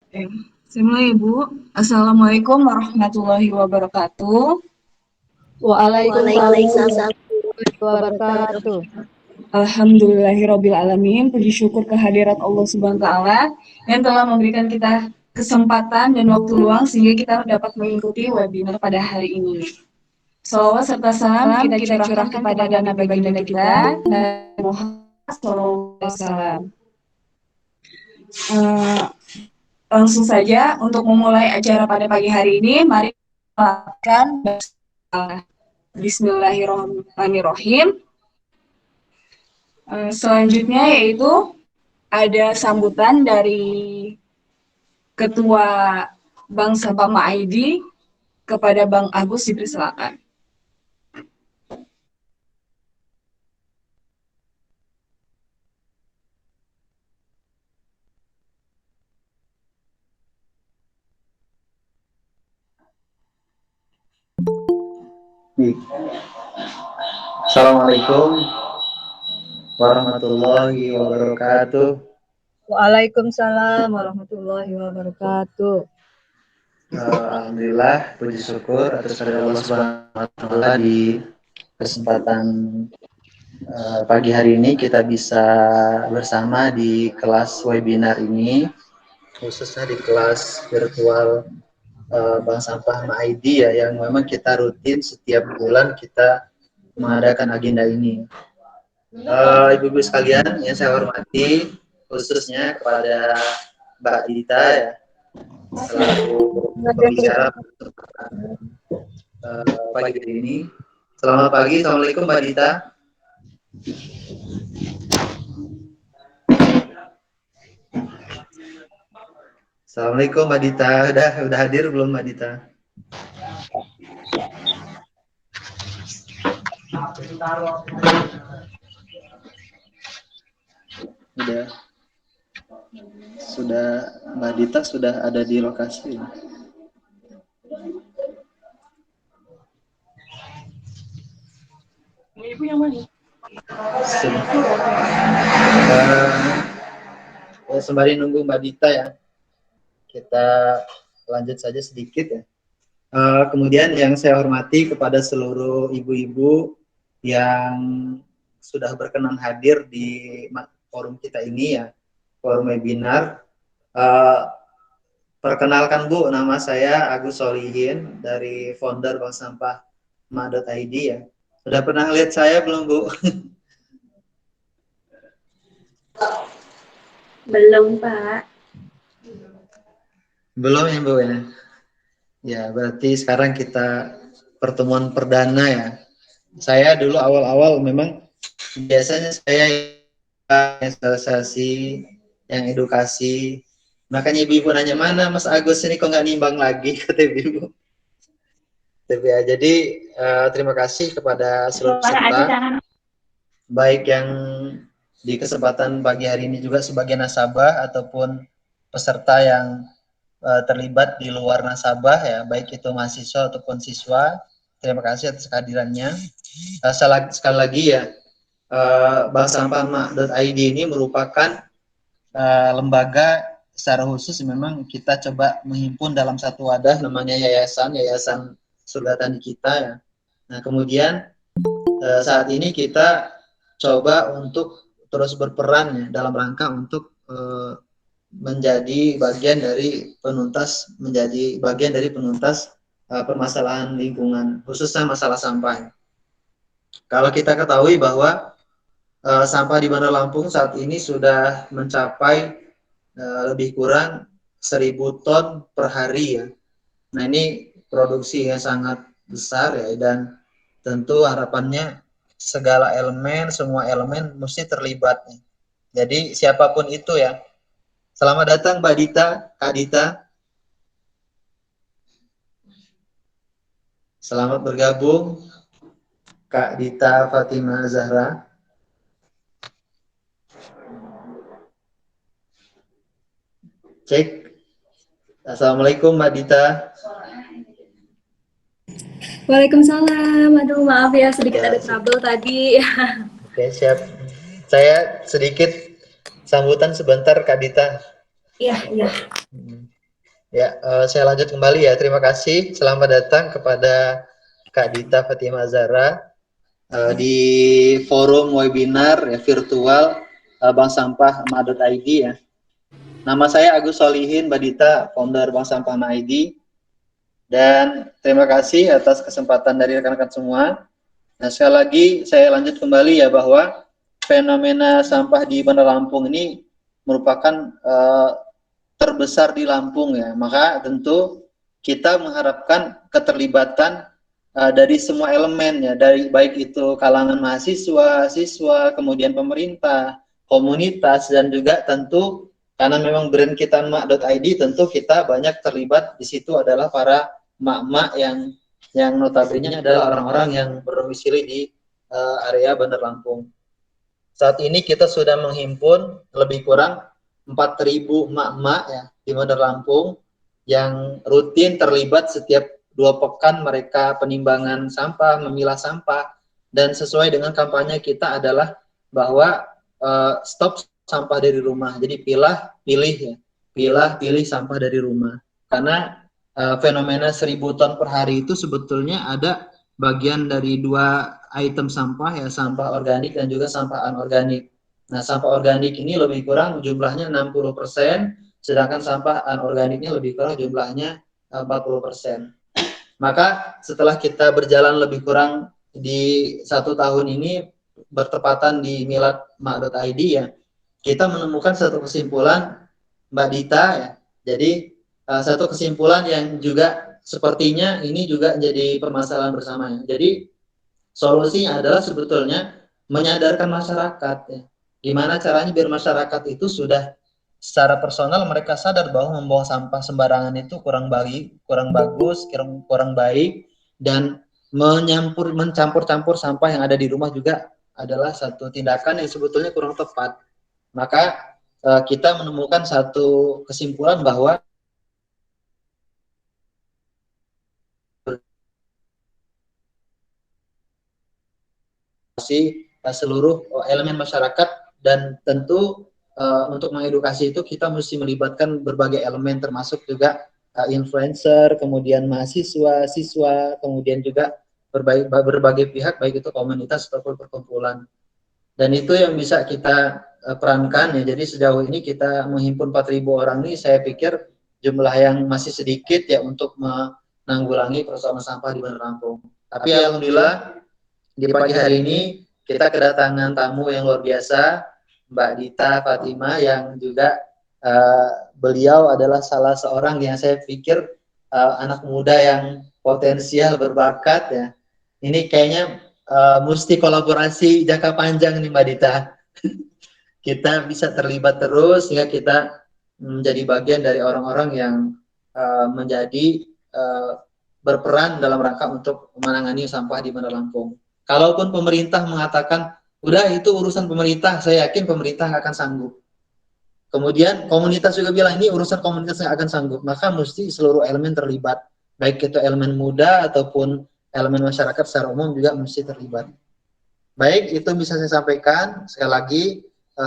Eh, Bismillah Ibu. Assalamualaikum warahmatullahi wabarakatuh. Waalaikumsalam Waalaikumsalam. warahmatullahi wabarakatuh. Alhamdulillahirabbil alamin. Puji syukur kehadirat Allah Subhanahu wa taala yang telah memberikan kita kesempatan dan waktu luang sehingga kita dapat mengikuti webinar pada hari ini. Salawat serta salam kita curahkan kepada Nabi baginda kita, Nabi Muhammad SAW. Eh, Langsung saja untuk memulai acara pada pagi hari ini, mari kita lakukan Bismillahirrahmanirrahim. Selanjutnya yaitu ada sambutan dari Ketua Bank Sampama ID kepada Bang Agus, dipersilakan. Assalamualaikum warahmatullahi wabarakatuh. Waalaikumsalam warahmatullahi wabarakatuh. Alhamdulillah, puji syukur atas kehadirat Allah Subhanahu wa taala di kesempatan pagi hari ini kita bisa bersama di kelas webinar ini, khususnya di kelas virtual Bank Sampah MAID ya, yang memang kita rutin setiap bulan kita mengadakan agenda ini. Ibu-ibu sekalian yang saya hormati, khususnya kepada Mbak Dita ya, selaku pembicara pagi ini. Selamat pagi, Assalamualaikum Mbak Dita. Assalamualaikum Mbak Dita, udah hadir belum Mbak Dita? Sudah Mbak Dita sudah ada di lokasi. Ibu yang mana? Sembari nunggu Mbak Dita ya, kita lanjut saja sedikit ya. Kemudian yang saya hormati kepada seluruh ibu-ibu yang sudah berkenan hadir di forum kita ini ya, forum webinar. Perkenalkan Bu, nama saya Agus Solihin dari founder Bank Sampah Ma.id ya. Sudah pernah lihat saya belum Bu? Belum, Pak. Belum ya Bu ya. Ya, berarti sekarang kita pertemuan perdana ya. Saya dulu awal-awal memang biasanya saya yang sosialisasi, yang edukasi. Makanya ibu-ibu nanya, mana Mas Agus ini kok nggak nimbang lagi, kata ibu. Tapi ya, jadi terima kasih kepada seluruh peserta, baik yang di kesempatan pagi hari ini juga sebagai nasabah ataupun peserta yang terlibat di luar nasabah ya, baik itu mahasiswa ataupun siswa. Terima kasih atas kehadirannya. Sekali lagi ya, Bank Sampah Ma.id ini merupakan lembaga secara khusus memang kita coba menghimpun dalam satu wadah namanya Yayasan Surga Tani kita ya. Nah kemudian saat ini kita coba untuk terus berperan ya, dalam rangka untuk menjadi bagian dari penuntas permasalahan lingkungan, khususnya masalah sampah. Kalau kita ketahui bahwa sampah di Bandar Lampung saat ini sudah mencapai lebih kurang 1.000 ton per hari ya. Nah ini produksi yang sangat besar ya, dan tentu harapannya semua elemen mesti terlibat nih. Jadi siapapun itu ya. Selamat datang Mbak Dita, Kak Dita. Selamat bergabung Kak Dita Fatima Zahra. Cek. Assalamualaikum Mbak Dita. Waalaikumsalam. Aduh, maaf ya sedikit ada trouble tadi. Oke, siap. Saya sedikit sambutan sebentar Kak Dita. Iya, iya. Ya, saya lanjut kembali ya. Terima kasih. Selamat datang kepada Kak Dita Fatimah Zahra di forum webinar ya, virtual Bank Sampah Ma.id ya. Nama saya Agus Solihin, Mbak Dita, founder Bank Sampah Ma.id. Dan terima kasih atas kesempatan dari rekan-rekan semua. Nah, sekali lagi saya lanjut kembali ya bahwa fenomena sampah di Bandar Lampung ini merupakan terbesar di Lampung ya. Maka tentu kita mengharapkan keterlibatan dari semua elemen ya, dari baik itu kalangan mahasiswa, siswa, kemudian pemerintah, komunitas, dan juga tentu karena memang brand kita mak.id, tentu kita banyak terlibat di situ adalah para mak-mak yang notabene adalah orang-orang yang berdomisili di area Bandar Lampung. Saat ini kita sudah menghimpun lebih kurang 4.000 mak-mak ya di Bandar Lampung yang rutin terlibat setiap 2 pekan mereka penimbangan sampah, memilah sampah, dan sesuai dengan kampanye kita adalah bahwa stop sampah dari rumah. Jadi pilih ya, pilih sampah dari rumah. Karena fenomena 1.000 ton per hari itu sebetulnya ada bagian dari 2 item sampah ya, sampah organik dan juga sampah anorganik. Nah, sampah organik ini lebih kurang jumlahnya 60%, sedangkan sampah anorganiknya lebih kurang jumlahnya 40%. Maka setelah kita berjalan lebih kurang di 1 tahun ini bertepatan di milad mak.id ya, kita menemukan satu kesimpulan Mbak Dita ya. Jadi satu kesimpulan yang juga sepertinya ini juga jadi permasalahan bersama ya. Jadi solusinya adalah sebetulnya menyadarkan masyarakat ya. Gimana caranya biar masyarakat itu sudah secara personal mereka sadar bahwa membuang sampah sembarangan itu kurang baik, kurang bagus, kurang baik, dan mencampur-campur sampah yang ada di rumah juga adalah satu tindakan yang sebetulnya kurang tepat. Maka kita menemukan satu kesimpulan bahwa seluruh elemen masyarakat, dan tentu untuk mengedukasi itu kita mesti melibatkan berbagai elemen termasuk juga influencer, kemudian mahasiswa, siswa, kemudian juga berbagai pihak baik itu komunitas ataupun perkumpulan. Dan itu yang bisa kita perankan ya. Jadi sejauh ini kita menghimpun 4.000 orang ini, saya pikir jumlah yang masih sedikit ya untuk menanggulangi persoalan sampah di Bandar Lampung. Tapi alhamdulillah di pagi hari ini kita kedatangan tamu yang luar biasa, Mbak Dita Fatimah, yang juga beliau adalah salah seorang yang saya pikir anak muda yang potensial, berbakat ya. Ini kayaknya mesti kolaborasi jangka panjang nih Mbak Dita. Kita bisa terlibat terus sehingga kita menjadi bagian dari orang-orang yang menjadi berperan dalam rangka untuk menangani sampah di Bandar Lampung. Kalaupun pemerintah mengatakan, udah itu urusan pemerintah, saya yakin pemerintah nggak akan sanggup. Kemudian komunitas juga bilang, ini urusan komunitas yang akan sanggup. Maka mesti seluruh elemen terlibat. Baik itu elemen muda ataupun elemen masyarakat secara umum juga mesti terlibat. Baik, itu bisa saya sampaikan. Sekali lagi,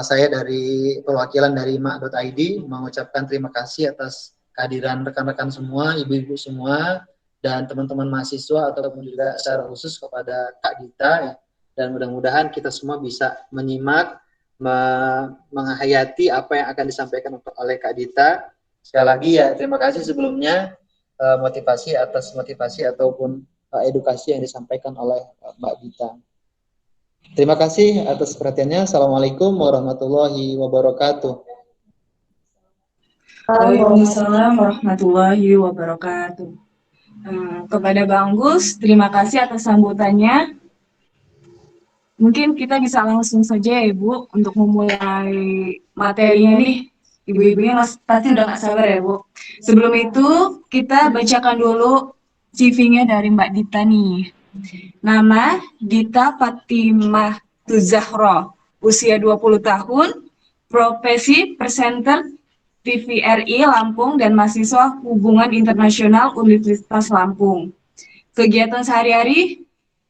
saya dari perwakilan dari mak.id mengucapkan terima kasih atas kehadiran rekan-rekan semua, ibu-ibu semua, dan teman-teman mahasiswa ataupun juga secara khusus kepada Kak Dita ya. Dan mudah-mudahan kita semua bisa menyimak, menghayati apa yang akan disampaikan oleh Kak Dita. Sekali lagi ya, terima kasih sebelumnya motivasi ataupun edukasi yang disampaikan oleh Mbak Dita. Terima kasih atas perhatiannya. Assalamualaikum warahmatullahi wabarakatuh. Waalaikumsalam warahmatullahi wabarakatuh. Kepada Bang Gus, terima kasih atas sambutannya. Mungkin kita bisa langsung saja ya Ibu untuk memulai materinya nih. Ibu-ibunya pasti udah gak sabar ya Bu. Sebelum itu kita bacakan dulu CV-nya dari Mbak Dita nih. Nama Dita Fatimah Tuzahro, usia 20 tahun, profesi presenter TVRI Lampung dan mahasiswa Hubungan Internasional Universitas Lampung. Kegiatan sehari-hari,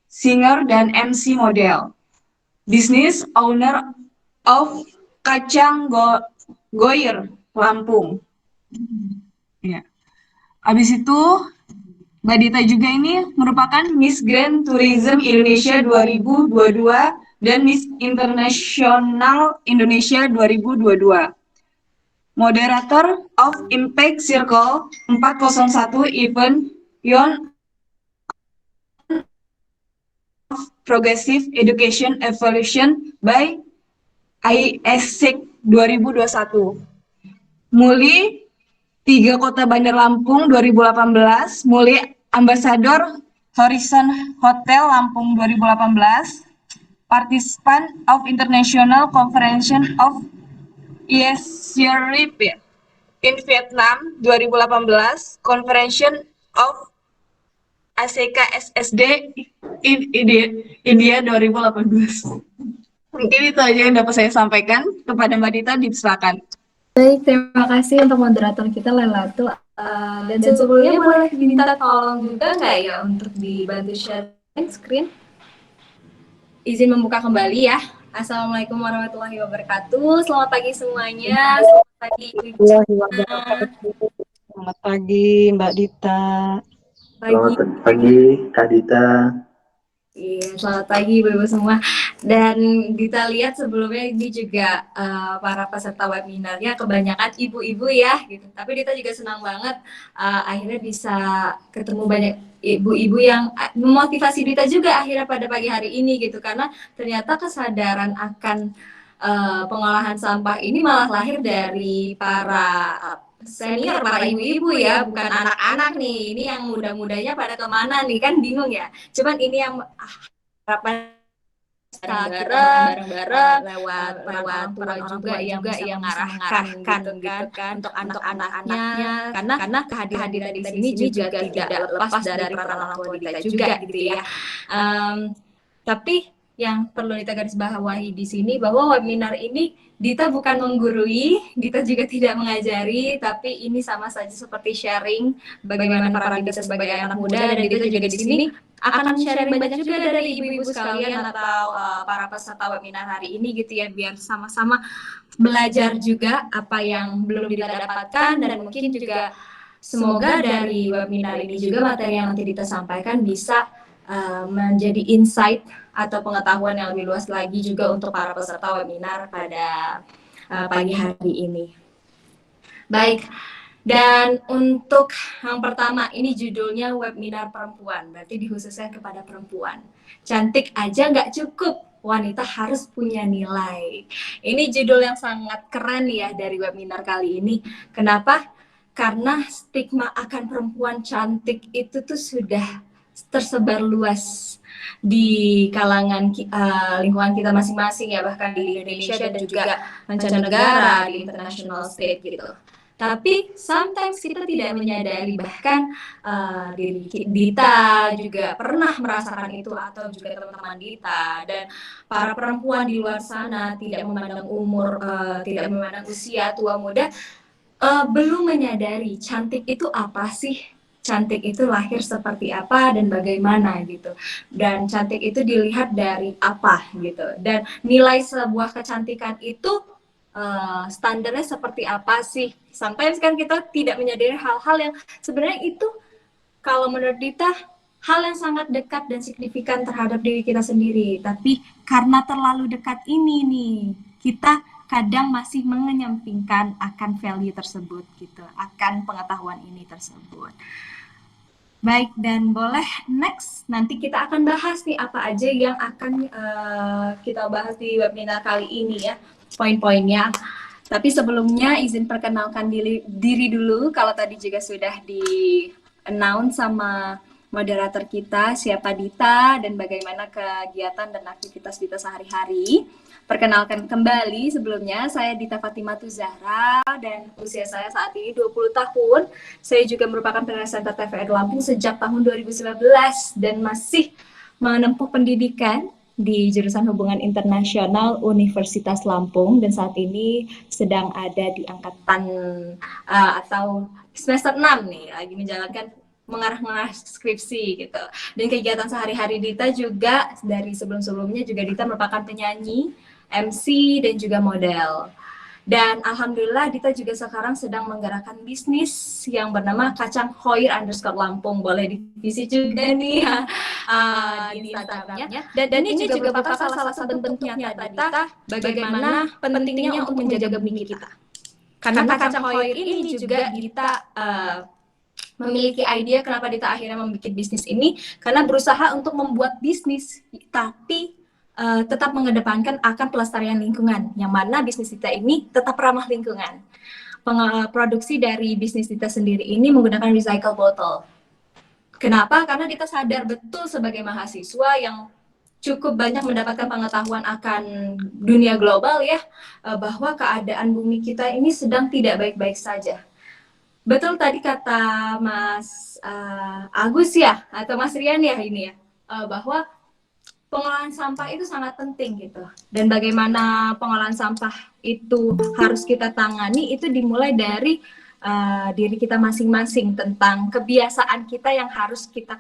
singer dan MC model. Business owner of Kacang Goyer, Lampung. Ya. Habis itu Mbak Dita juga ini merupakan Miss Grand Tourism Indonesia 2022 dan Miss International Indonesia 2022. Moderator of Impact Circle 401 Event Yon Progressive Education Evolution by ISEC 2021. Muli 3 Kota Bandar Lampung 2018, Muli Ambasador Horizon Hotel Lampung 2018, Participant of International Conference of ESRIP in Vietnam 2018, Conference of ASEK SSD in India 2018. Mungkin itu aja yang dapat saya sampaikan. Kepada Mbak Dita, dipersilakan. Baik, terima kasih untuk moderator kita Lailatul. Dan sebelumnya boleh diminta tolong juga nggak ya untuk dibantu sharing screen? Izin membuka kembali ya. Assalamualaikum warahmatullahi wabarakatuh. Selamat pagi semuanya. Selamat pagi Ibu. Selamat pagi Mbak Dita. Selamat pagi Kak Dita. Iya, selamat pagi Ibu-Ibu semua. Dan kita lihat sebelumnya ini juga para peserta webinarnya kebanyakan ibu-ibu ya gitu. Tapi Dita juga senang banget akhirnya bisa ketemu banyak ibu-ibu yang memotivasi Dita juga akhirnya pada pagi hari ini gitu. Karena ternyata kesadaran akan pengolahan sampah ini malah lahir dari para senior, para ibu-ibu ya, bukan anak-anak nih. Ini yang muda-mudanya pada kemana nih, kan bingung ya. Cuman ini yang harapan bareng-bareng lewat orang tua juga yang mengarahkan gitu kan untuk anak-anaknya, karena kehadiran di sini juga tidak lepas dari peran orang tua kita juga gitu ya. Tapi yang perlu Dita garis bawahi di sini bahwa webinar ini Dita bukan menggurui, Dita juga tidak mengajari, tapi ini sama saja seperti sharing bagaimana peran Dita sebagai anak muda, dan Dita juga di sini akan sharing banyak juga dari ibu-ibu sekalian atau para peserta webinar hari ini gitu ya, biar sama-sama belajar juga apa yang belum Dita dapatkan, dan mungkin juga semoga dari webinar ini juga materi yang nanti Dita sampaikan bisa menjadi insight atau pengetahuan yang lebih luas lagi juga untuk para peserta webinar pada pagi hari ini. Baik, dan untuk yang pertama ini judulnya webinar perempuan, berarti dikhususkan kepada perempuan. Cantik aja nggak cukup, wanita harus punya nilai. Ini judul yang sangat keren ya dari webinar kali ini. Kenapa? Karena stigma akan perempuan cantik itu tuh sudah tersebar luas di kalangan lingkungan kita masing-masing ya, bahkan di Indonesia dan juga mancanegara, di international state gitu. Tapi sometimes kita tidak menyadari, bahkan diri Dita juga pernah merasakan itu, atau juga teman-teman Dita dan para perempuan di luar sana, tidak memandang umur, tidak memandang usia, tua muda, belum menyadari cantik itu apa sih, cantik itu lahir seperti apa dan bagaimana gitu, dan cantik itu dilihat dari apa gitu, dan nilai sebuah kecantikan itu standarnya seperti apa sih. Sometimes kan kita tidak menyadari hal-hal yang sebenarnya itu kalau menurut Dita hal yang sangat dekat dan signifikan terhadap diri kita sendiri, tapi karena terlalu dekat ini nih kita kadang masih mengenyampingkan akan value tersebut gitu, akan pengetahuan ini tersebut. Baik, dan boleh next, nanti kita akan bahas nih apa aja yang akan kita bahas di webinar kali ini ya, poin-poinnya. Tapi sebelumnya izin perkenalkan diri dulu, kalau tadi juga sudah di-announce sama moderator kita, siapa Dita dan bagaimana kegiatan dan aktivitas Dita sehari-hari. Perkenalkan kembali, sebelumnya saya Dita Fatimatu Zahra dan usia saya saat ini 20 tahun. Saya juga merupakan presenter TVRI Lampung sejak tahun 2019 dan masih menempuh pendidikan di jurusan Hubungan Internasional Universitas Lampung, dan saat ini sedang ada di angkatan atau semester 6 nih, lagi menjalankan mengarah skripsi gitu. Dan kegiatan sehari-hari Dita juga dari sebelum-sebelumnya juga Dita merupakan penyanyi, MC, dan juga model. Dan alhamdulillah Dita juga sekarang sedang menggerakkan bisnis yang bernama Kacang Hoir _Lampung. Boleh divisi juga nih ya, di Instagramnya. Dan ini juga merupakan salah satu bentuk nyata Dita bagaimana pentingnya untuk menjaga bumi kita. Karena Kacang Hoir ini juga Dita memiliki ide kenapa Dita akhirnya membuat bisnis ini, karena berusaha untuk membuat bisnis tapi tetap mengedepankan akan pelestarian lingkungan, yang mana bisnis Dita ini tetap ramah lingkungan. Produksi dari bisnis Dita sendiri ini menggunakan recycle bottle. Kenapa? Karena Dita sadar betul sebagai mahasiswa yang cukup banyak mendapatkan pengetahuan akan dunia global ya, bahwa keadaan bumi kita ini sedang tidak baik-baik saja. Betul tadi kata Mas Agus ya, atau Mas Rian ya ini ya, bahwa pengolahan sampah itu sangat penting gitu. Dan bagaimana pengolahan sampah itu harus kita tangani itu dimulai dari diri kita masing-masing, tentang kebiasaan kita yang harus kita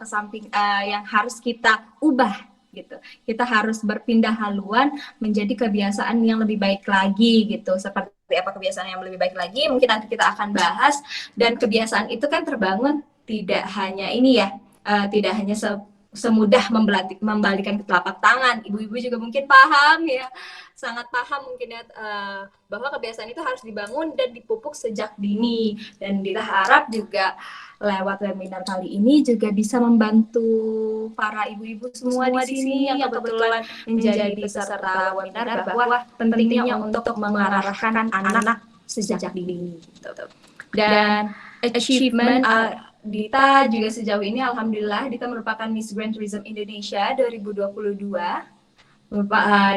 yang harus kita ubah gitu. Kita harus berpindah haluan menjadi kebiasaan yang lebih baik lagi gitu. Seperti apa kebiasaan yang lebih baik lagi? Mungkin nanti kita akan bahas. Dan kebiasaan itu kan terbangun tidak hanya ini ya, tidak hanya semudah membalikan ke telapak tangan. Ibu-ibu juga mungkin paham ya, sangat paham mungkin ya, bahwa kebiasaan itu harus dibangun dan dipupuk sejak dini. Dan Dita harap juga lewat webinar kali ini juga bisa membantu para ibu-ibu semua di sini yang kebetulan menjadi peserta webinar, bahwa pentingnya untuk mengarahkan anak sejak dini gitu. Dan achievement Dita juga sejauh ini alhamdulillah Dita merupakan Miss Grand Tourism Indonesia 2022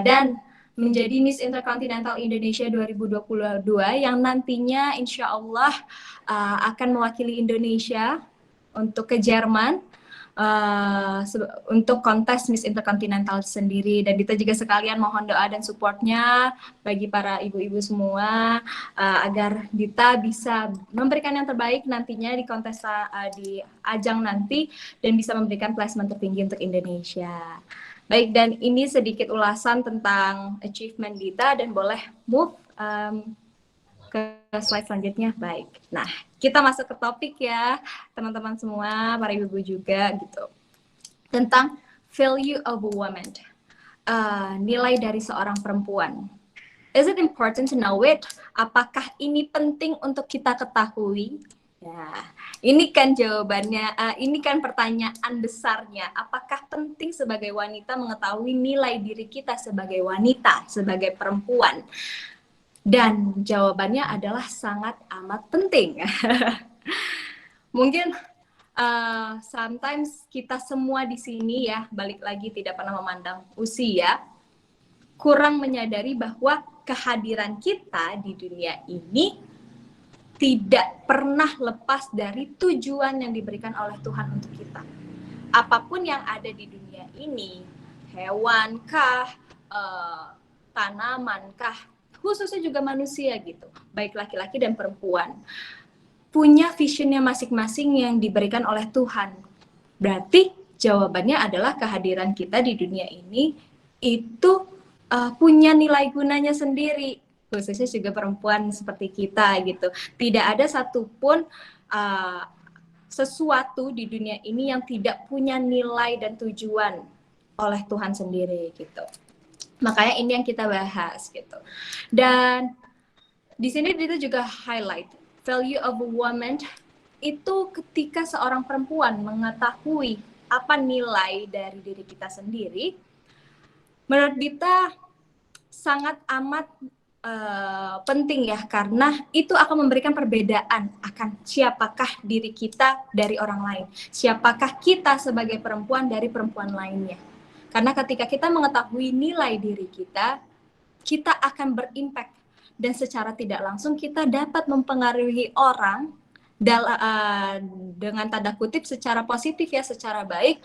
dan menjadi Miss Intercontinental Indonesia 2022 yang nantinya insya Allah akan mewakili Indonesia untuk ke Jerman untuk kontes Miss Intercontinental sendiri. Dan Dita juga sekalian mohon doa dan supportnya bagi para ibu-ibu semua agar Dita bisa memberikan yang terbaik nantinya di kontes di ajang nanti dan bisa memberikan placement tertinggi untuk Indonesia. Baik, dan ini sedikit ulasan tentang achievement Dita, dan boleh move ke slide selanjutnya. Baik, nah kita masuk ke topik ya teman-teman semua, para ibu-ibu juga gitu, tentang value of a woman, nilai dari seorang perempuan. Is it important to know it? Apakah ini penting untuk kita ketahui? Ya, ini kan jawabannya, ini kan pertanyaan besarnya. Apakah penting sebagai wanita mengetahui nilai diri kita sebagai wanita, sebagai perempuan? Dan jawabannya adalah sangat amat penting. Mungkin sometimes kita semua di sini ya, balik lagi tidak pernah memandang usia, kurang menyadari bahwa kehadiran kita di dunia ini tidak pernah lepas dari tujuan yang diberikan oleh Tuhan untuk kita. Apapun yang ada di dunia ini, hewan kah, tanaman kah, khususnya juga manusia gitu, baik laki-laki dan perempuan, punya visionnya masing-masing yang diberikan oleh Tuhan. Berarti jawabannya adalah kehadiran kita di dunia ini itu punya nilai gunanya sendiri, khususnya juga perempuan seperti kita gitu. Tidak ada satupun sesuatu di dunia ini yang tidak punya nilai dan tujuan oleh Tuhan sendiri gitu. Makanya ini yang kita bahas gitu. Dan di sini kita juga highlight value of a woman itu ketika seorang perempuan mengetahui apa nilai dari diri kita sendiri. Menurut Dita sangat amat penting ya, karena itu akan memberikan perbedaan akan siapakah diri kita dari orang lain, siapakah kita sebagai perempuan dari perempuan lainnya. Karena ketika kita mengetahui nilai diri kita, kita akan berimpact dan secara tidak langsung kita dapat mempengaruhi orang dengan tanda kutip secara positif ya, secara baik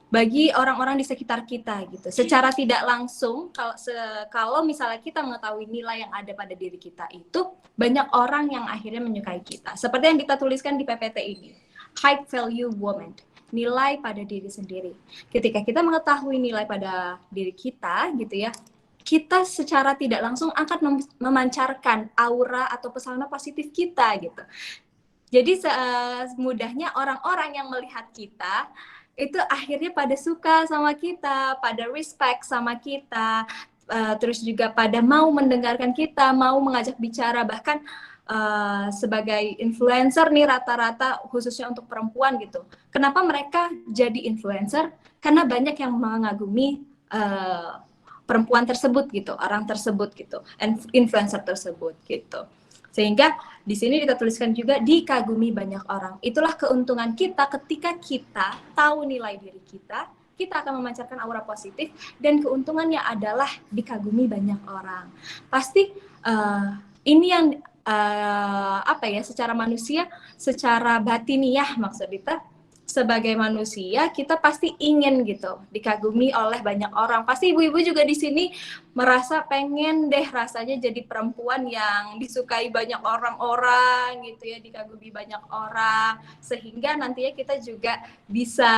bagi orang-orang di sekitar kita gitu. Secara tidak langsung kalau misalnya kita mengetahui nilai yang ada pada diri kita itu, banyak orang yang akhirnya menyukai kita. Seperti yang kita tuliskan di PPT ini, high value woman, nilai pada diri sendiri. Ketika kita mengetahui nilai pada diri kita gitu ya, kita secara tidak langsung akan memancarkan aura atau pesona positif kita gitu. Jadi mudahnya orang-orang yang melihat kita itu akhirnya pada suka sama kita, pada respect sama kita, terus juga pada mau mendengarkan kita, mau mengajak bicara, bahkan sebagai influencer nih rata-rata khususnya untuk perempuan gitu. Kenapa mereka jadi influencer? Karena banyak yang mengagumi perempuan tersebut gitu, orang tersebut gitu, influencer tersebut gitu. Sehingga di sini kita tuliskan juga dikagumi banyak orang. Itulah keuntungan kita ketika kita tahu nilai diri kita akan memancarkan aura positif, dan keuntungannya adalah dikagumi banyak orang. Pasti ini yang apa ya, secara manusia, secara batiniah maksud kita, sebagai manusia kita pasti ingin gitu dikagumi oleh banyak orang. Pasti ibu-ibu juga di sini merasa pengen deh rasanya jadi perempuan yang disukai banyak orang-orang gitu ya, dikagumi banyak orang, sehingga nantinya kita juga bisa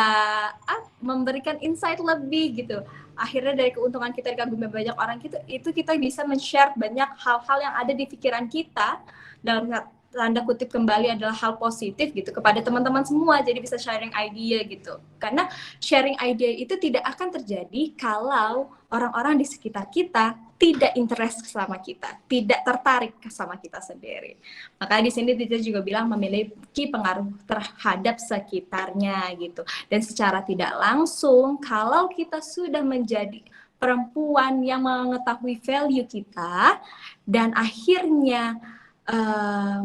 memberikan insight lebih gitu. Akhirnya dari keuntungan kita dikagumi banyak orang itu kita bisa men-share banyak hal-hal yang ada di pikiran kita, dalam tanda kutip kembali adalah hal positif gitu kepada teman-teman semua, jadi bisa sharing idea gitu. Karena sharing idea itu tidak akan terjadi kalau orang-orang di sekitar kita tidak interest sama kita, tidak tertarik sama kita sendiri. Maka di sini kita juga bilang memiliki pengaruh terhadap sekitarnya gitu. Dan secara tidak langsung kalau kita sudah menjadi perempuan yang mengetahui value kita dan akhirnya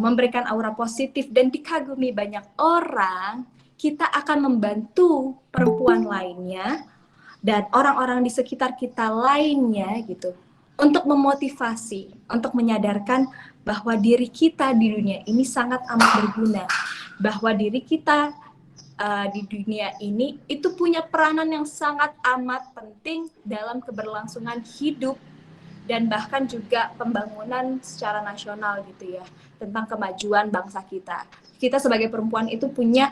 memberikan aura positif dan dikagumi banyak orang, kita akan membantu perempuan lainnya dan orang-orang di sekitar kita lainnya gitu untuk memotivasi, untuk menyadarkan bahwa diri kita di dunia ini sangat amat berguna, bahwa diri kita di dunia ini itu punya peranan yang sangat amat penting dalam keberlangsungan hidup dan bahkan juga pembangunan secara nasional gitu ya, tentang kemajuan bangsa kita. Kita sebagai perempuan itu punya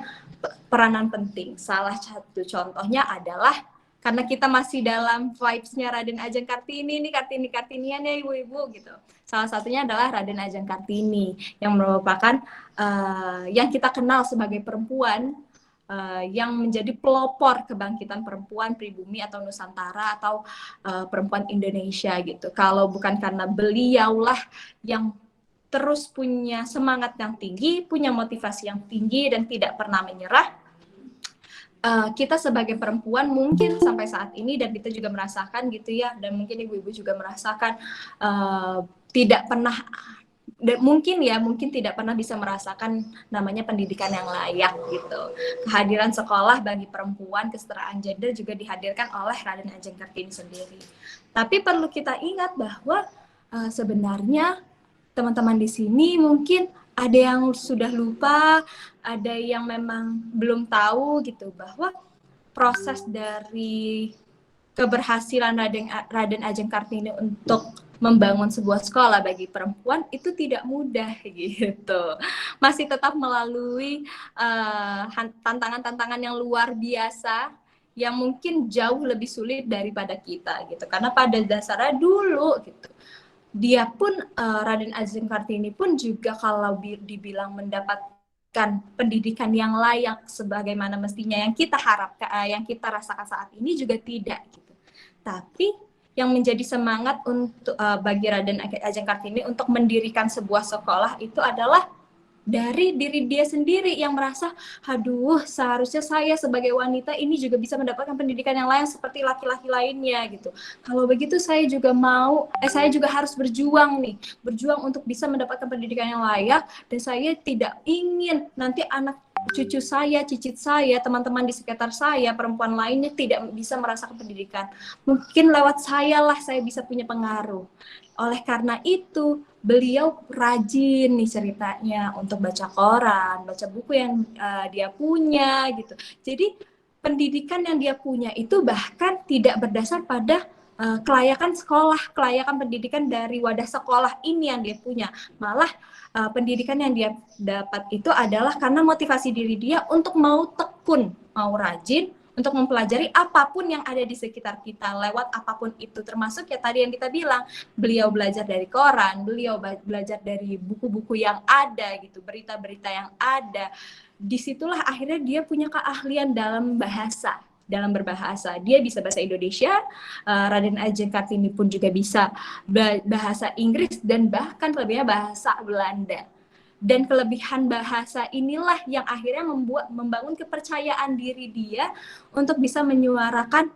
peranan penting. Salah satu contohnya adalah karena kita masih dalam vibes-nya Raden Ajeng Kartini nih, Kartini-Kartinian ya ibu-ibu gitu. Salah satunya adalah Raden Ajeng Kartini yang merupakan yang kita kenal sebagai perempuan yang menjadi pelopor kebangkitan perempuan pribumi atau Nusantara atau perempuan Indonesia gitu. Kalau bukan karena beliaulah yang terus punya semangat yang tinggi, punya motivasi yang tinggi dan tidak pernah menyerah, kita sebagai perempuan mungkin sampai saat ini, dan kita juga merasakan gitu ya, dan mungkin ibu-ibu juga merasakan tidak pernah, dan mungkin tidak pernah bisa merasakan namanya pendidikan yang layak gitu. Kehadiran sekolah bagi perempuan, kesetaraan gender juga dihadirkan oleh Raden Ajeng Kartini sendiri. Tapi perlu kita ingat bahwa sebenarnya teman-teman di sini mungkin ada yang sudah lupa, ada yang memang belum tahu gitu bahwa proses dari keberhasilan Raden Ajeng Kartini untuk membangun sebuah sekolah bagi perempuan itu tidak mudah gitu. Masih tetap melalui tantangan-tantangan yang luar biasa yang mungkin jauh lebih sulit daripada kita gitu. Karena pada dasarnya dulu gitu, dia pun Raden Ajeng Kartini pun juga kalau dibilang mendapatkan pendidikan yang layak sebagaimana mestinya yang kita harapkan, yang kita rasakan saat ini juga tidak gitu. Tapi yang menjadi semangat untuk bagi Raden Ajeng Kartini untuk mendirikan sebuah sekolah itu adalah dari diri dia sendiri yang merasa, aduh seharusnya saya sebagai wanita ini juga bisa mendapatkan pendidikan yang lain seperti laki-laki lainnya gitu. Kalau begitu saya juga saya juga harus berjuang untuk bisa mendapatkan pendidikan yang layak, dan saya tidak ingin nanti anak cucu saya, cicit saya, teman-teman di sekitar saya, perempuan lainnya tidak bisa merasakan pendidikan. Mungkin lewat saya lah saya bisa punya pengaruh. Oleh karena itu, beliau rajin nih ceritanya untuk baca koran, baca buku yang dia punya gitu. Jadi pendidikan yang dia punya itu bahkan tidak berdasar pada kelayakan sekolah, kelayakan pendidikan dari wadah sekolah ini yang dia punya. Malah pendidikan yang dia dapat itu adalah karena motivasi diri dia untuk mau tekun, mau rajin untuk mempelajari apapun yang ada di sekitar kita lewat apapun itu, termasuk ya tadi yang kita bilang, beliau belajar dari koran, beliau belajar dari buku-buku yang ada gitu, berita-berita yang ada. Disitulah akhirnya dia punya keahlian dalam bahasa, dalam berbahasa. Dia bisa bahasa Indonesia, Raden Ajeng Kartini pun juga bisa bahasa Inggris, dan bahkan lebihnya bahasa Belanda. Dan kelebihan bahasa inilah yang akhirnya membangun kepercayaan diri dia untuk bisa menyuarakan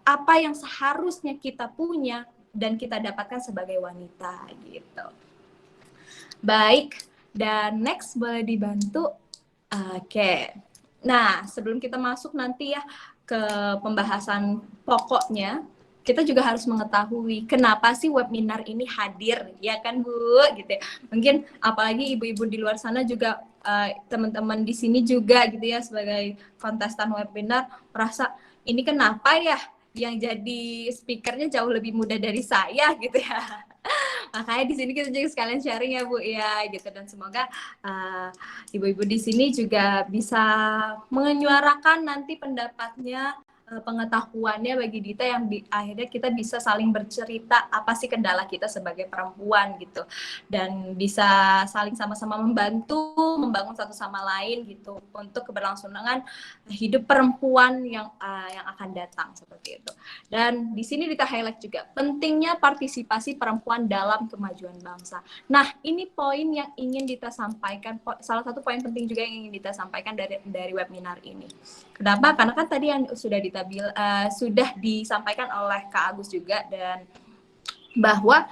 apa yang seharusnya kita punya dan kita dapatkan sebagai wanita gitu. Baik, dan next boleh dibantu. Oke. Nah, sebelum kita masuk nanti ya ke pembahasan pokoknya, kita juga harus mengetahui kenapa sih webinar ini hadir, ya kan Bu, gitu ya. Mungkin apalagi ibu-ibu di luar sana juga, teman-teman di sini juga gitu ya, sebagai kontestan webinar merasa ini kenapa ya yang jadi speakernya jauh lebih muda dari saya gitu ya. Makanya di sini kita juga sekalian sharing ya Bu ya gitu, dan semoga ibu-ibu di sini juga bisa menyuarakan nanti pendapatnya, pengetahuannya bagi Dita, yang akhirnya kita bisa saling bercerita apa sih kendala kita sebagai perempuan gitu, dan bisa saling sama-sama membantu membangun satu sama lain gitu untuk keberlangsungan hidup perempuan yang akan datang seperti itu. Dan di sini Dita highlight juga pentingnya partisipasi perempuan dalam kemajuan bangsa. Nah, ini poin yang ingin Dita sampaikan, salah satu poin penting juga yang ingin Dita sampaikan dari webinar ini. Kenapa? Karena kan tadi yang sudah sudah disampaikan oleh Kak Agus juga, dan bahwa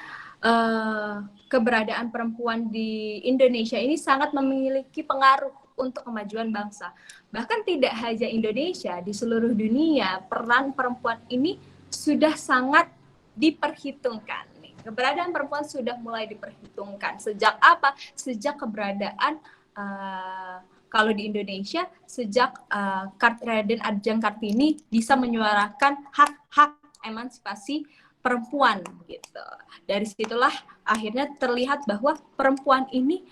keberadaan perempuan di Indonesia ini sangat memiliki pengaruh untuk kemajuan bangsa. Bahkan tidak hanya Indonesia, di seluruh dunia peran perempuan ini sudah sangat diperhitungkan. Keberadaan perempuan sudah mulai diperhitungkan. Sejak apa? Sejak keberadaan kalau di Indonesia, sejak Raden Ajeng Kartini bisa menyuarakan hak-hak emansipasi perempuan gitu. Dari situlah akhirnya terlihat bahwa perempuan ini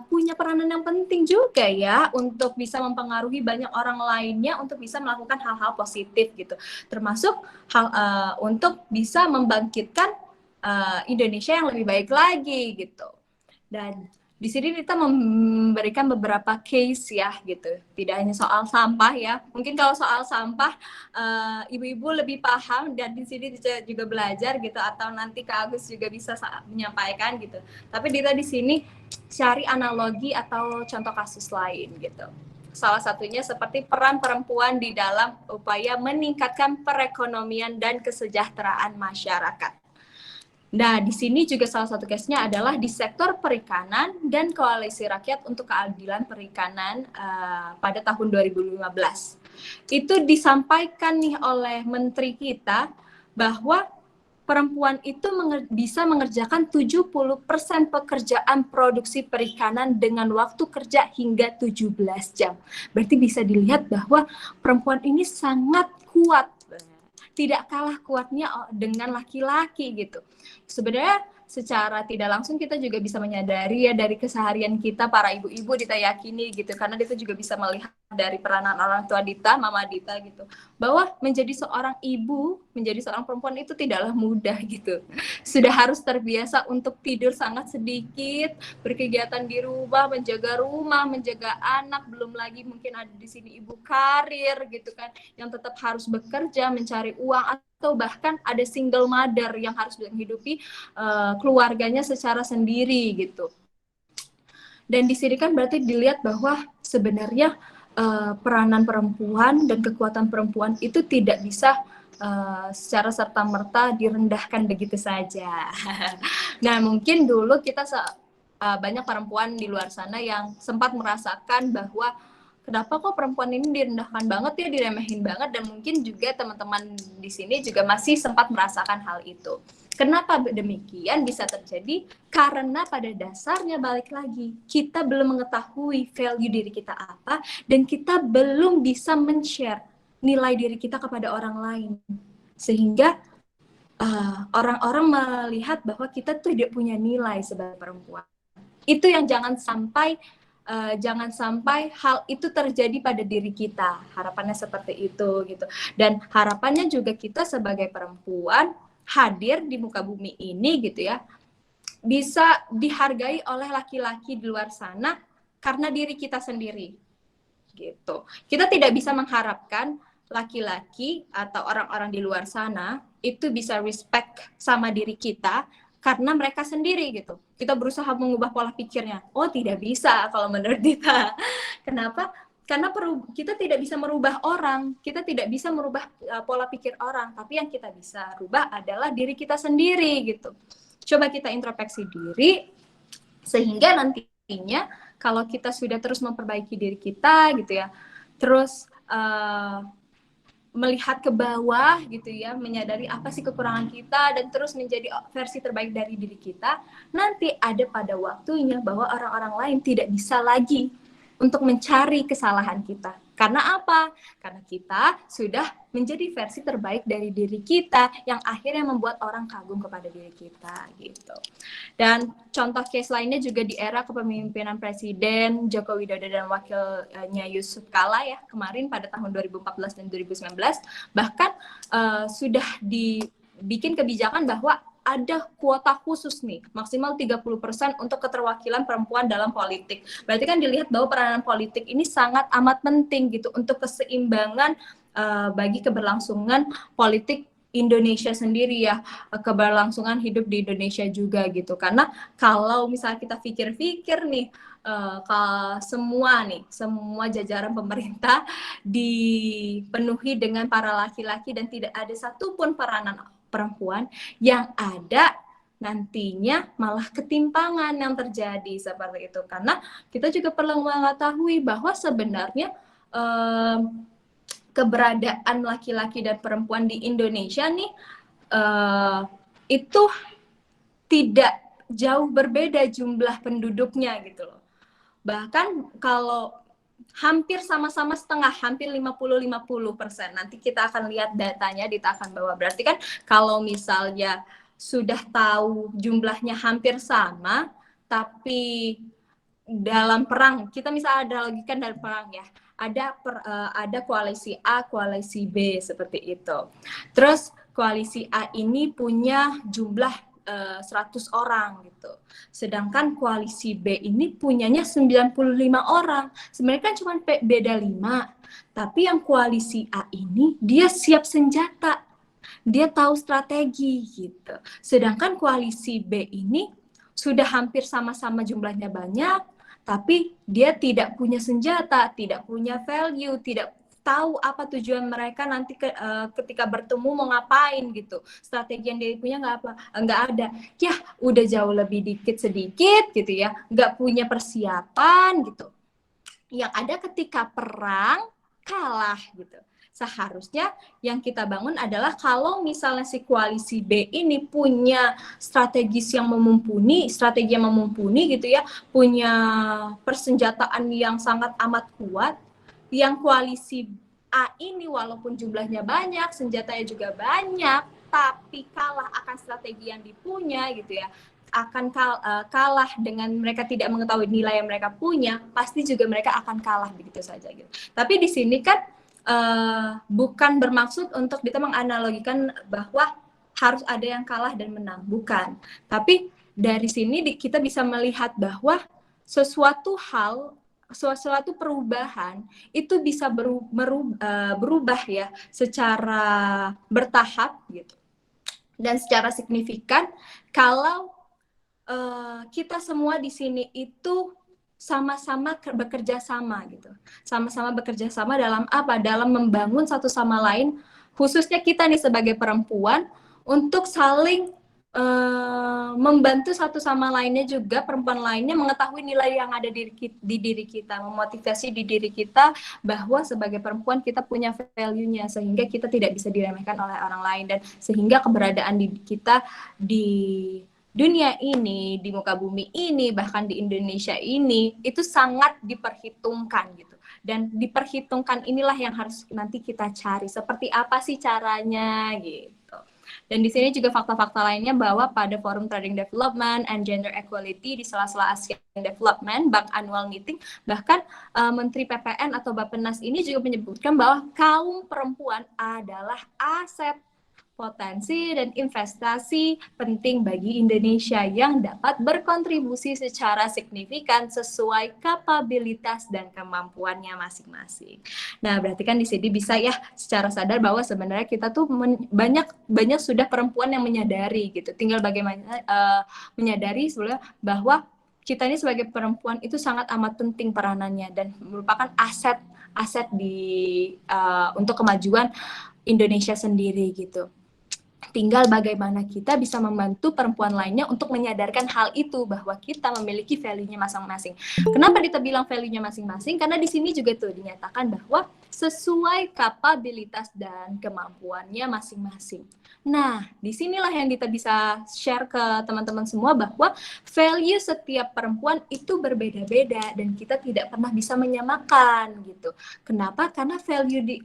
punya peranan yang penting juga ya untuk bisa mempengaruhi banyak orang lainnya untuk bisa melakukan hal-hal positif gitu. Termasuk untuk bisa membangkitkan Indonesia yang lebih baik lagi gitu. Dan di sini kita memberikan beberapa case ya gitu, tidak hanya soal sampah ya. Mungkin kalau soal sampah ibu-ibu lebih paham, dan di sini juga belajar gitu, atau nanti Kak Agus juga bisa menyampaikan gitu. Tapi Dita di sini cari analogi atau contoh kasus lain gitu. Salah satunya seperti peran perempuan di dalam upaya meningkatkan perekonomian dan kesejahteraan masyarakat. Nah, di sini juga salah satu case-nya adalah di sektor perikanan dan Koalisi Rakyat untuk Keadilan Perikanan pada tahun 2015. Itu disampaikan nih oleh menteri kita bahwa perempuan itu bisa mengerjakan 70% pekerjaan produksi perikanan dengan waktu kerja hingga 17 jam. Berarti bisa dilihat bahwa perempuan ini sangat kuat, tidak kalah kuatnya dengan laki-laki gitu. Sebenarnya secara tidak langsung kita juga bisa menyadari ya dari keseharian kita para ibu-ibu, Dita yakini gitu, karena Dita juga bisa melihat dari peranan orang tua Dita, mama Dita gitu, bahwa menjadi seorang ibu, menjadi seorang perempuan itu tidaklah mudah gitu. Sudah harus terbiasa untuk tidur sangat sedikit, berkegiatan di rumah, menjaga anak, belum lagi mungkin ada di sini ibu karir gitu kan, yang tetap harus bekerja mencari uang, atau bahkan ada single mother yang harus menghidupi keluarganya secara sendiri gitu. Dan di sini kan berarti dilihat bahwa sebenarnya peranan perempuan dan kekuatan perempuan itu tidak bisa secara serta-merta direndahkan begitu saja. Nah, mungkin dulu kita banyak perempuan di luar sana yang sempat merasakan bahwa kenapa kok perempuan ini direndahkan banget ya, diremehin banget, dan mungkin juga teman-teman di sini juga masih sempat merasakan hal itu. Kenapa demikian bisa terjadi? Karena pada dasarnya balik lagi, kita belum mengetahui value diri kita apa, dan kita belum bisa men-share nilai diri kita kepada orang lain. Sehingga orang-orang melihat bahwa kita tuh tidak punya nilai sebagai perempuan. Itu yang jangan sampai jangan sampai hal itu terjadi pada diri kita. Harapannya seperti itu gitu. Dan harapannya juga kita sebagai perempuan hadir di muka bumi ini gitu ya, bisa dihargai oleh laki-laki di luar sana karena diri kita sendiri gitu. Kita tidak bisa mengharapkan laki-laki atau orang-orang di luar sana itu bisa respect sama diri kita karena mereka sendiri gitu. Kita berusaha mengubah pola pikirnya. Oh, tidak bisa kalau menurut kita. Kenapa? Karena kita tidak bisa merubah orang, kita tidak bisa merubah pola pikir orang, tapi yang kita bisa rubah adalah diri kita sendiri gitu. Coba kita introspeksi diri, sehingga nantinya kalau kita sudah terus memperbaiki diri kita gitu ya, terus melihat ke bawah gitu ya, menyadari apa sih kekurangan kita dan terus menjadi versi terbaik dari diri kita, nanti ada pada waktunya bahwa orang-orang lain tidak bisa lagi untuk mencari kesalahan kita. Karena apa? Karena kita sudah menjadi versi terbaik dari diri kita yang akhirnya membuat orang kagum kepada diri kita gitu. Dan contoh case lainnya juga di era kepemimpinan Presiden Joko Widodo dan wakilnya Yusuf Kala ya, kemarin pada tahun 2014 dan 2019 bahkan sudah dibikin kebijakan bahwa ada kuota khusus nih, maksimal 30% untuk keterwakilan perempuan dalam politik. Berarti kan dilihat bahwa peranan politik ini sangat amat penting gitu untuk keseimbangan bagi keberlangsungan politik Indonesia sendiri ya, keberlangsungan hidup di Indonesia juga gitu. Karena kalau misalnya kita pikir-pikir nih, semua jajaran pemerintah dipenuhi dengan para laki-laki dan tidak ada satupun peranan perempuan, yang ada nantinya malah ketimpangan yang terjadi seperti itu. Karena kita juga perlu mengetahui bahwa sebenarnya keberadaan laki-laki dan perempuan di Indonesia nih itu tidak jauh berbeda jumlah penduduknya gitu loh. Bahkan kalau hampir sama-sama setengah, hampir 50-50%. Nanti kita akan lihat datanya, kita akan bawa. Berarti kan kalau misalnya sudah tahu jumlahnya hampir sama, tapi dalam perang, kita misalnya ada lagi kan dalam perang ya, ada koalisi A, koalisi B, seperti itu. Terus koalisi A ini punya jumlah 100 orang gitu. Sedangkan koalisi B ini punyanya 95 orang. Sebenarnya kan cuma beda 5. Tapi yang koalisi A ini dia siap senjata. Dia tahu strategi gitu. Sedangkan koalisi B ini sudah hampir sama-sama jumlahnya banyak, tapi dia tidak punya senjata, tidak punya value, tidak tahu apa tujuan mereka nanti ketika bertemu mau ngapain gitu. Strategi yang dia punya nggak ada. Ya udah jauh lebih sedikit gitu ya, nggak punya persiapan gitu. Yang ada ketika perang kalah gitu. Seharusnya yang kita bangun adalah kalau misalnya si koalisi B ini punya strategi yang memumpuni gitu ya, punya persenjataan yang sangat amat kuat, yang koalisi A ini walaupun jumlahnya banyak, senjatanya juga banyak, tapi kalah akan strategi yang dipunya gitu ya, akan kalah dengan mereka tidak mengetahui nilai yang mereka punya, pasti juga mereka akan kalah begitu saja gitu. Tapi di sini kan bukan bermaksud untuk kita menganalogikan bahwa harus ada yang kalah dan menang, bukan. Tapi dari sini kita bisa melihat bahwa sesuatu perubahan itu bisa berubah ya secara bertahap gitu dan secara signifikan kalau kita semua di sini itu sama-sama bekerja sama gitu, sama-sama bekerja sama dalam apa? Dalam membangun satu sama lain, khususnya kita nih sebagai perempuan untuk saling membantu satu sama lainnya juga, perempuan lainnya mengetahui nilai yang ada di diri kita, memotivasi di diri kita bahwa sebagai perempuan kita punya value-nya sehingga kita tidak bisa diremehkan oleh orang lain, dan sehingga keberadaan kita di dunia ini, di muka bumi ini, bahkan di Indonesia ini itu sangat diperhitungkan gitu. Dan diperhitungkan inilah yang harus nanti kita cari, seperti apa sih caranya gitu. Dan di sini juga fakta-fakta lainnya bahwa pada Forum Trading Development and Gender Equality di sela-sela ASEAN Development Bank Annual Meeting, bahkan Menteri PPN atau Bappenas ini juga menyebutkan bahwa kaum perempuan adalah aset, potensi, dan investasi penting bagi Indonesia yang dapat berkontribusi secara signifikan sesuai kapabilitas dan kemampuannya masing-masing. Nah, berarti kan di sini bisa ya secara sadar bahwa sebenarnya kita tuh banyak sudah perempuan yang menyadari gitu. Tinggal bagaimana menyadari sebenarnya bahwa kita ini sebagai perempuan itu sangat amat penting peranannya dan merupakan aset untuk kemajuan Indonesia sendiri gitu. Tinggal bagaimana kita bisa membantu perempuan lainnya untuk menyadarkan hal itu bahwa kita memiliki value-nya masing-masing. Kenapa kita bilang value-nya masing-masing? Karena di sini juga tuh dinyatakan bahwa sesuai kapabilitas dan kemampuannya masing-masing. Nah, disinilah yang kita bisa share ke teman-teman semua bahwa value setiap perempuan itu berbeda-beda dan kita tidak pernah bisa menyamakan gitu. Kenapa? Karena value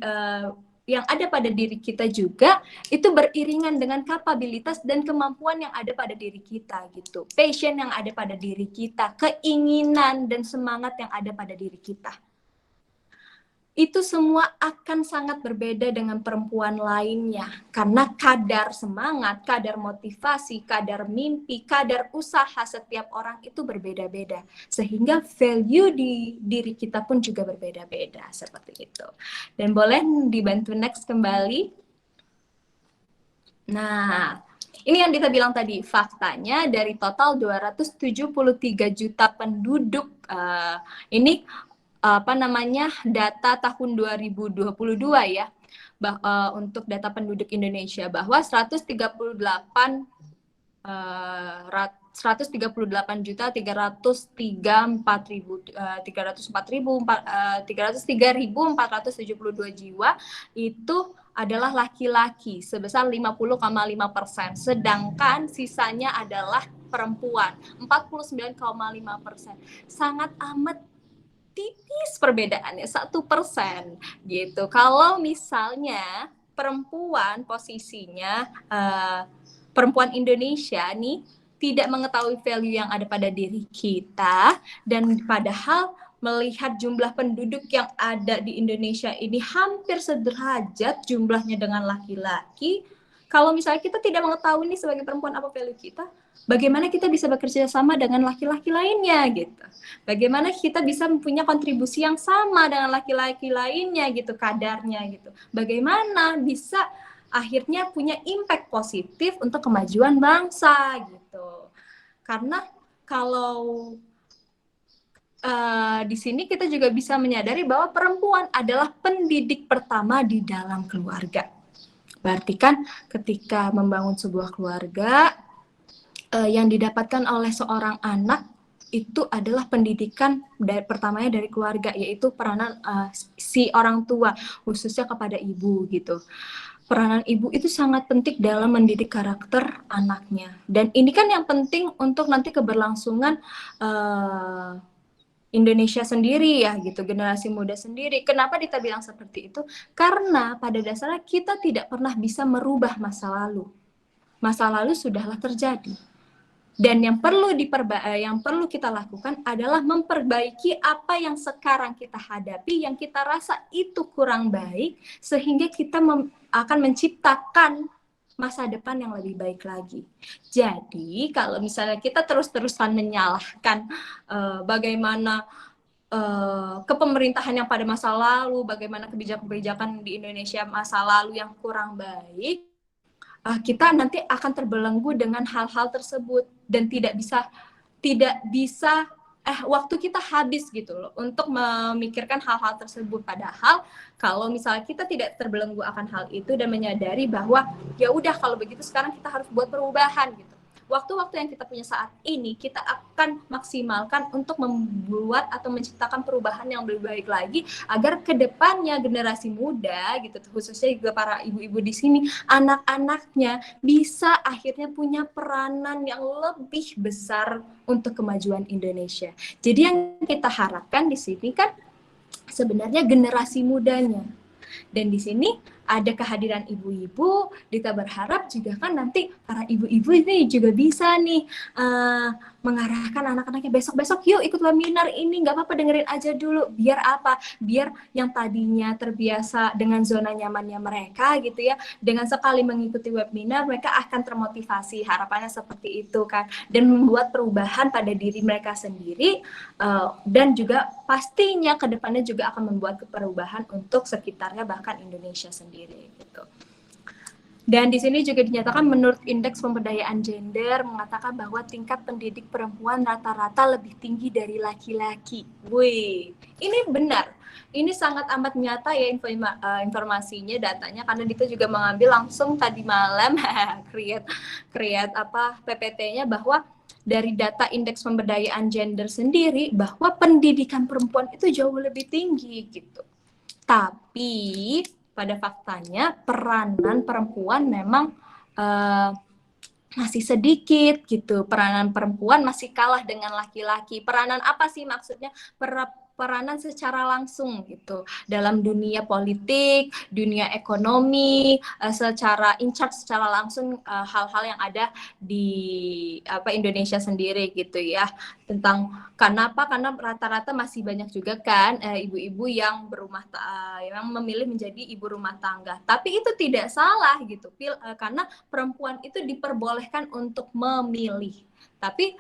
yang ada pada diri kita juga itu beriringan dengan kapabilitas dan kemampuan yang ada pada diri kita gitu. Passion yang ada pada diri kita, keinginan dan semangat yang ada pada diri kita. Itu semua akan sangat berbeda dengan perempuan lainnya. Karena kadar semangat, kadar motivasi, kadar mimpi, kadar usaha setiap orang itu berbeda-beda. Sehingga value di diri kita pun juga berbeda-beda. Seperti itu. Dan boleh dibantu next kembali. Nah, ini yang kita bilang tadi, faktanya dari total 273 juta penduduk, ini data tahun 2022 ya, untuk data penduduk Indonesia bahwa 138 juta 303.472 jiwa itu adalah laki-laki sebesar 50,5%, sedangkan sisanya adalah perempuan 49,5%. Sangat amat tipis perbedaannya 1% gitu. Kalau misalnya perempuan posisinya perempuan Indonesia nih tidak mengetahui value yang ada pada diri kita dan padahal melihat jumlah penduduk yang ada di Indonesia ini hampir sederajat jumlahnya dengan laki-laki. Kalau misalnya kita tidak mengetahui nih sebagai perempuan apa value kita, bagaimana kita bisa bekerja sama dengan laki-laki lainnya gitu. Bagaimana kita bisa mempunyai kontribusi yang sama dengan laki-laki lainnya gitu, kadarnya gitu. Bagaimana bisa akhirnya punya impact positif untuk kemajuan bangsa gitu. Karena kalau di sini kita juga bisa menyadari bahwa perempuan adalah pendidik pertama di dalam keluarga. Berarti kan ketika membangun sebuah keluarga, yang didapatkan oleh seorang anak itu adalah pendidikan pertamanya dari keluarga, yaitu peranan si orang tua, khususnya kepada ibu gitu. Peranan ibu itu sangat penting dalam mendidik karakter anaknya. Dan ini kan yang penting untuk nanti keberlangsungan Indonesia sendiri ya gitu, generasi muda sendiri. Kenapa kita bilang seperti itu? Karena pada dasarnya kita tidak pernah bisa merubah masa lalu. Masa lalu sudahlah terjadi. Dan yang perlu kita lakukan adalah memperbaiki apa yang sekarang kita hadapi, yang kita rasa itu kurang baik, sehingga kita akan menciptakan masa depan yang lebih baik lagi. Jadi kalau misalnya kita terus-terusan menyalahkan bagaimana kepemerintahan yang pada masa lalu, bagaimana kebijakan-kebijakan di Indonesia masa lalu yang kurang baik, kita nanti akan terbelenggu dengan hal-hal tersebut dan tidak bisa waktu kita habis gitu loh untuk memikirkan hal-hal tersebut. Padahal kalau misalnya kita tidak terbelenggu akan hal itu dan menyadari bahwa ya udah kalau begitu sekarang kita harus buat perubahan gitu. Waktu-waktu yang kita punya saat ini kita akan maksimalkan untuk membuat atau menciptakan perubahan yang lebih baik lagi agar kedepannya generasi muda gitu, khususnya juga para ibu-ibu di sini, anak-anaknya bisa akhirnya punya peranan yang lebih besar untuk kemajuan Indonesia. Jadi yang kita harapkan di sini kan sebenarnya generasi mudanya. Dan di sini ada kehadiran ibu-ibu, Dita berharap juga kan nanti para ibu-ibu ini juga bisa nih mengarahkan anak-anaknya, besok-besok yuk ikut webinar ini, nggak apa-apa dengerin aja dulu, biar apa? Biar yang tadinya terbiasa dengan zona nyamannya mereka gitu ya, dengan sekali mengikuti webinar mereka akan termotivasi, harapannya seperti itu kan, dan membuat perubahan pada diri mereka sendiri, dan juga pastinya kedepannya juga akan membuat perubahan untuk sekitarnya bahkan Indonesia sendiri gitu. Dan di sini juga dinyatakan menurut indeks pemberdayaan gender mengatakan bahwa tingkat pendidik perempuan rata-rata lebih tinggi dari laki-laki. Wih, ini benar. Ini sangat amat nyata ya informasinya, datanya, karena Dita juga mengambil langsung tadi malam create apa PPT-nya, bahwa dari data indeks pemberdayaan gender sendiri bahwa pendidikan perempuan itu jauh lebih tinggi gitu. Tapi pada faktanya peranan perempuan memang masih sedikit gitu. Peranan perempuan masih kalah dengan laki-laki. Peranan apa sih maksudnya? Peranan secara langsung gitu dalam dunia politik, dunia ekonomi, secara in charge secara langsung hal-hal yang ada di Indonesia sendiri gitu ya. Tentang kenapa? Karena rata-rata masih banyak juga kan ibu-ibu yang yang memilih menjadi ibu rumah tangga. Tapi itu tidak salah gitu, karena perempuan itu diperbolehkan untuk memilih. Tapi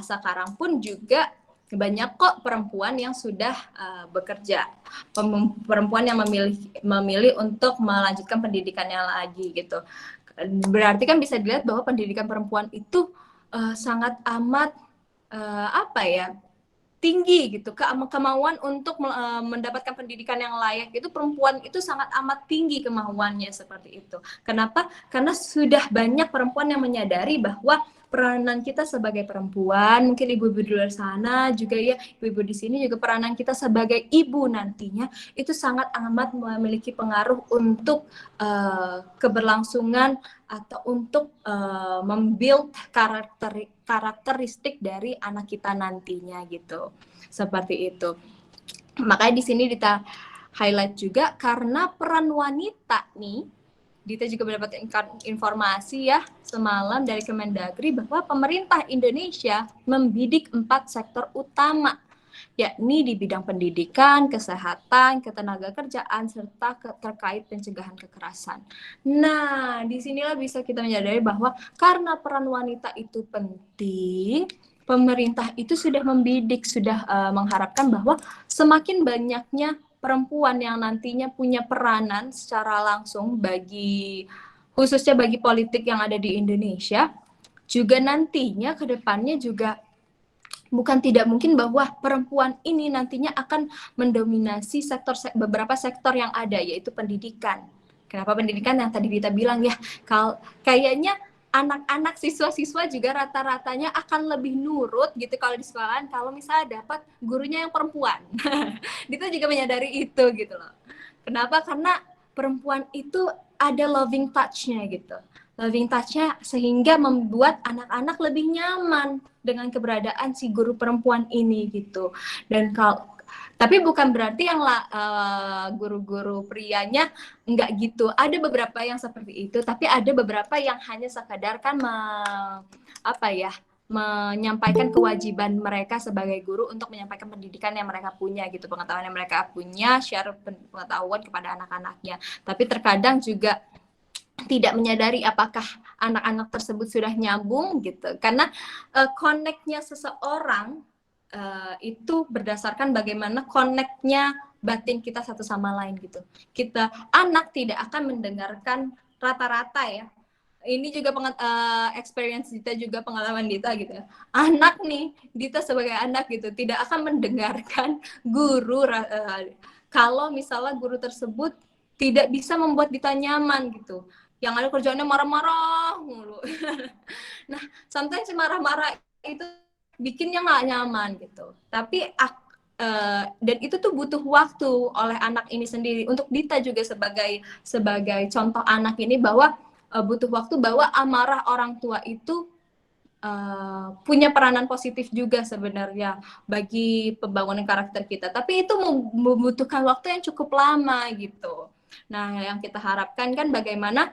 sekarang pun juga banyak kok perempuan yang sudah bekerja, perempuan yang memilih untuk melanjutkan pendidikannya lagi gitu. Berarti kan bisa dilihat bahwa pendidikan perempuan itu sangat amat tinggi gitu, kemauan untuk mendapatkan pendidikan yang layak itu perempuan itu sangat amat tinggi kemauannya seperti itu. Kenapa? Karena sudah banyak perempuan yang menyadari bahwa peranan kita sebagai perempuan, mungkin ibu-ibu di luar sana juga ya, ibu-ibu di sini juga peranan kita sebagai ibu nantinya itu sangat amat memiliki pengaruh untuk keberlangsungan atau untuk membuild karakteristik dari anak kita nantinya gitu. Seperti itu. Makanya di sini kita highlight juga karena peran wanita nih, Dita juga mendapatkan informasi ya semalam dari Kemendagri bahwa pemerintah Indonesia membidik 4 sektor utama, yakni di bidang pendidikan, kesehatan, ketenagakerjaan, serta terkait pencegahan kekerasan. Nah, disinilah bisa kita menyadari bahwa karena peran wanita itu penting, pemerintah itu sudah membidik, sudah mengharapkan bahwa semakin banyaknya perempuan yang nantinya punya peranan secara langsung khususnya bagi politik yang ada di Indonesia, juga nantinya ke depannya juga bukan tidak mungkin bahwa perempuan ini nantinya akan mendominasi beberapa sektor yang ada, yaitu pendidikan. Kenapa pendidikan? Yang tadi Dita bilang ya, kayaknya anak-anak siswa-siswa juga rata-ratanya akan lebih nurut gitu kalau di sekolahan kalau misalnya dapat gurunya yang perempuan. Dita juga menyadari itu gitu loh. Kenapa? Karena perempuan itu ada loving touch-nya gitu. Loving touch-nya sehingga membuat anak-anak lebih nyaman dengan keberadaan si guru perempuan ini gitu. Dan tapi bukan berarti yang guru-guru prianya enggak gitu. Ada beberapa yang seperti itu, tapi ada beberapa yang hanya sekadar kan menyampaikan kewajiban mereka sebagai guru untuk menyampaikan pendidikan yang mereka punya gitu, pengetahuan yang mereka punya, share pengetahuan kepada anak-anaknya. Tapi terkadang juga tidak menyadari apakah anak-anak tersebut sudah nyambung gitu. Karena connect-nya seseorang itu berdasarkan bagaimana connect-nya batin kita satu sama lain gitu. Anak tidak akan mendengarkan rata-rata ya. Ini juga experience Dita, juga pengalaman Dita gitu ya. Anak nih, Dita sebagai anak gitu, tidak akan mendengarkan guru kalau misalnya guru tersebut tidak bisa membuat Dita nyaman gitu. Yang ada kerjaannya marah-marah mulu. Nah, sometimes marah-marah itu bikinnya nggak nyaman gitu. Tapi dan itu tuh butuh waktu oleh anak ini sendiri. Untuk Dita juga sebagai contoh anak ini, bahwa butuh waktu, bahwa amarah orang tua itu punya peranan positif juga sebenarnya bagi pembangunan karakter kita. Tapi itu membutuhkan waktu yang cukup lama gitu. Nah, yang kita harapkan kan bagaimana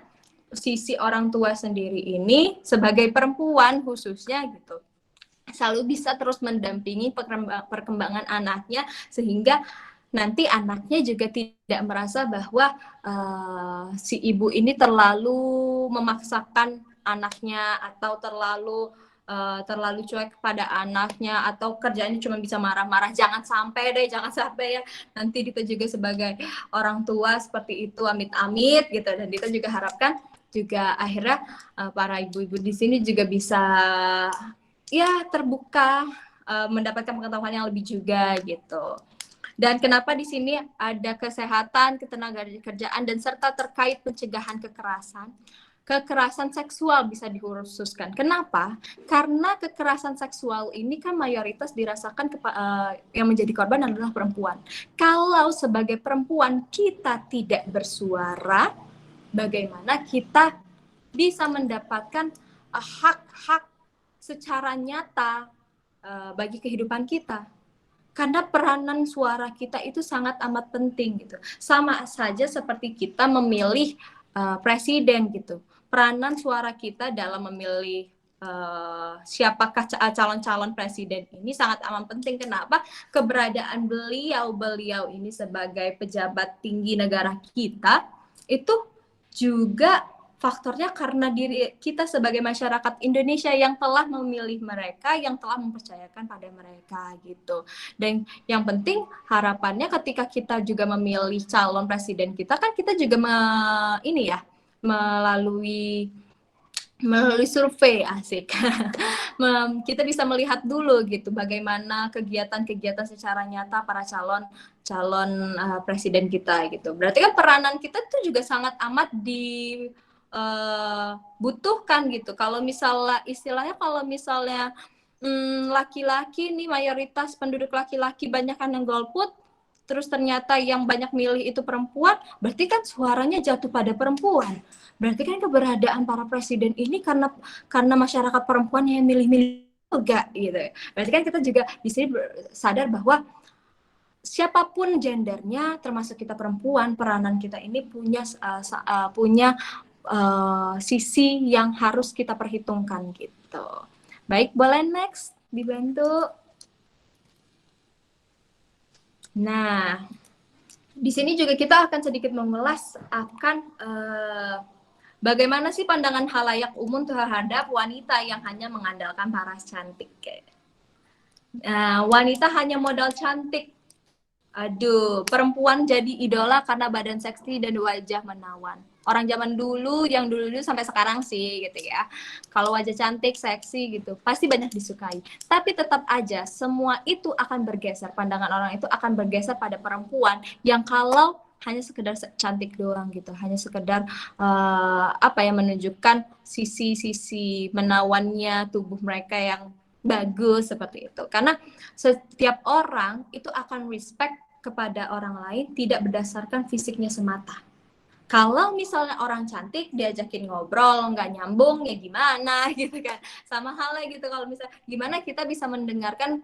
sisi orang tua sendiri ini sebagai perempuan khususnya gitu selalu bisa terus mendampingi perkembangan anaknya sehingga nanti anaknya juga tidak merasa bahwa si ibu ini terlalu memaksakan anaknya atau terlalu cuek kepada anaknya atau kerjaannya cuma bisa marah-marah. Jangan sampai ya nanti kita juga sebagai orang tua seperti itu amit-amit gitu. Dan kita juga harapkan juga akhirnya para ibu-ibu di sini juga bisa ya terbuka mendapatkan pengetahuan yang lebih juga gitu. Dan kenapa di sini ada kesehatan, ketenagakerjaan dan serta terkait pencegahan kekerasan. Kekerasan seksual bisa dikhususkan. Kenapa? Karena kekerasan seksual ini kan mayoritas dirasakan yang menjadi korban adalah perempuan. Kalau sebagai perempuan kita tidak bersuara, bagaimana kita bisa mendapatkan hak-hak secara nyata bagi kehidupan kita? Karena peranan suara kita itu sangat amat penting gitu. Sama saja seperti kita memilih presiden gitu. Peranan suara kita dalam memilih siapakah calon-calon presiden ini sangat amat penting. Kenapa? Keberadaan beliau ini sebagai pejabat tinggi negara kita itu juga faktornya karena diri kita sebagai masyarakat Indonesia yang telah memilih mereka, yang telah mempercayakan pada mereka gitu. Dan yang penting harapannya ketika kita juga memilih calon presiden kita kan kita juga melalui survei asik. Kita bisa melihat dulu gitu bagaimana kegiatan-kegiatan secara nyata para calon presiden kita gitu. Berarti kan peranan kita tuh juga sangat amat butuhkan gitu. Kalau misalnya laki-laki nih mayoritas penduduk laki-laki banyak yang golput, terus ternyata yang banyak milih itu perempuan, berarti kan suaranya jatuh pada perempuan. Berarti kan keberadaan para presiden ini karena masyarakat perempuan yang milih-milih juga gitu. Berarti kan kita juga di sini sadar bahwa siapapun gendernya, termasuk kita perempuan, peranan kita ini punya sisi yang harus kita perhitungkan gitu. Baik, boleh next dibantu. Nah, di sini juga kita akan sedikit mengulas akan bagaimana sih pandangan khalayak umum terhadap wanita yang hanya mengandalkan paras cantik. Wanita hanya modal cantik. Aduh, perempuan jadi idola karena badan seksi dan wajah menawan. Orang zaman dulu, yang dulu sampai sekarang sih gitu ya. Kalau wajah cantik, seksi gitu, pasti banyak disukai. Tapi tetap aja, semua itu akan bergeser. Pandangan orang itu akan bergeser pada perempuan yang kalau hanya sekedar cantik doang gitu. Hanya sekedar menunjukkan sisi-sisi menawannya tubuh mereka yang bagus seperti itu. Karena setiap orang itu akan respect kepada orang lain tidak berdasarkan fisiknya semata. Kalau misalnya orang cantik diajakin ngobrol nggak nyambung ya gimana gitu kan. Sama halnya gitu kalau misalnya gimana kita bisa mendengarkan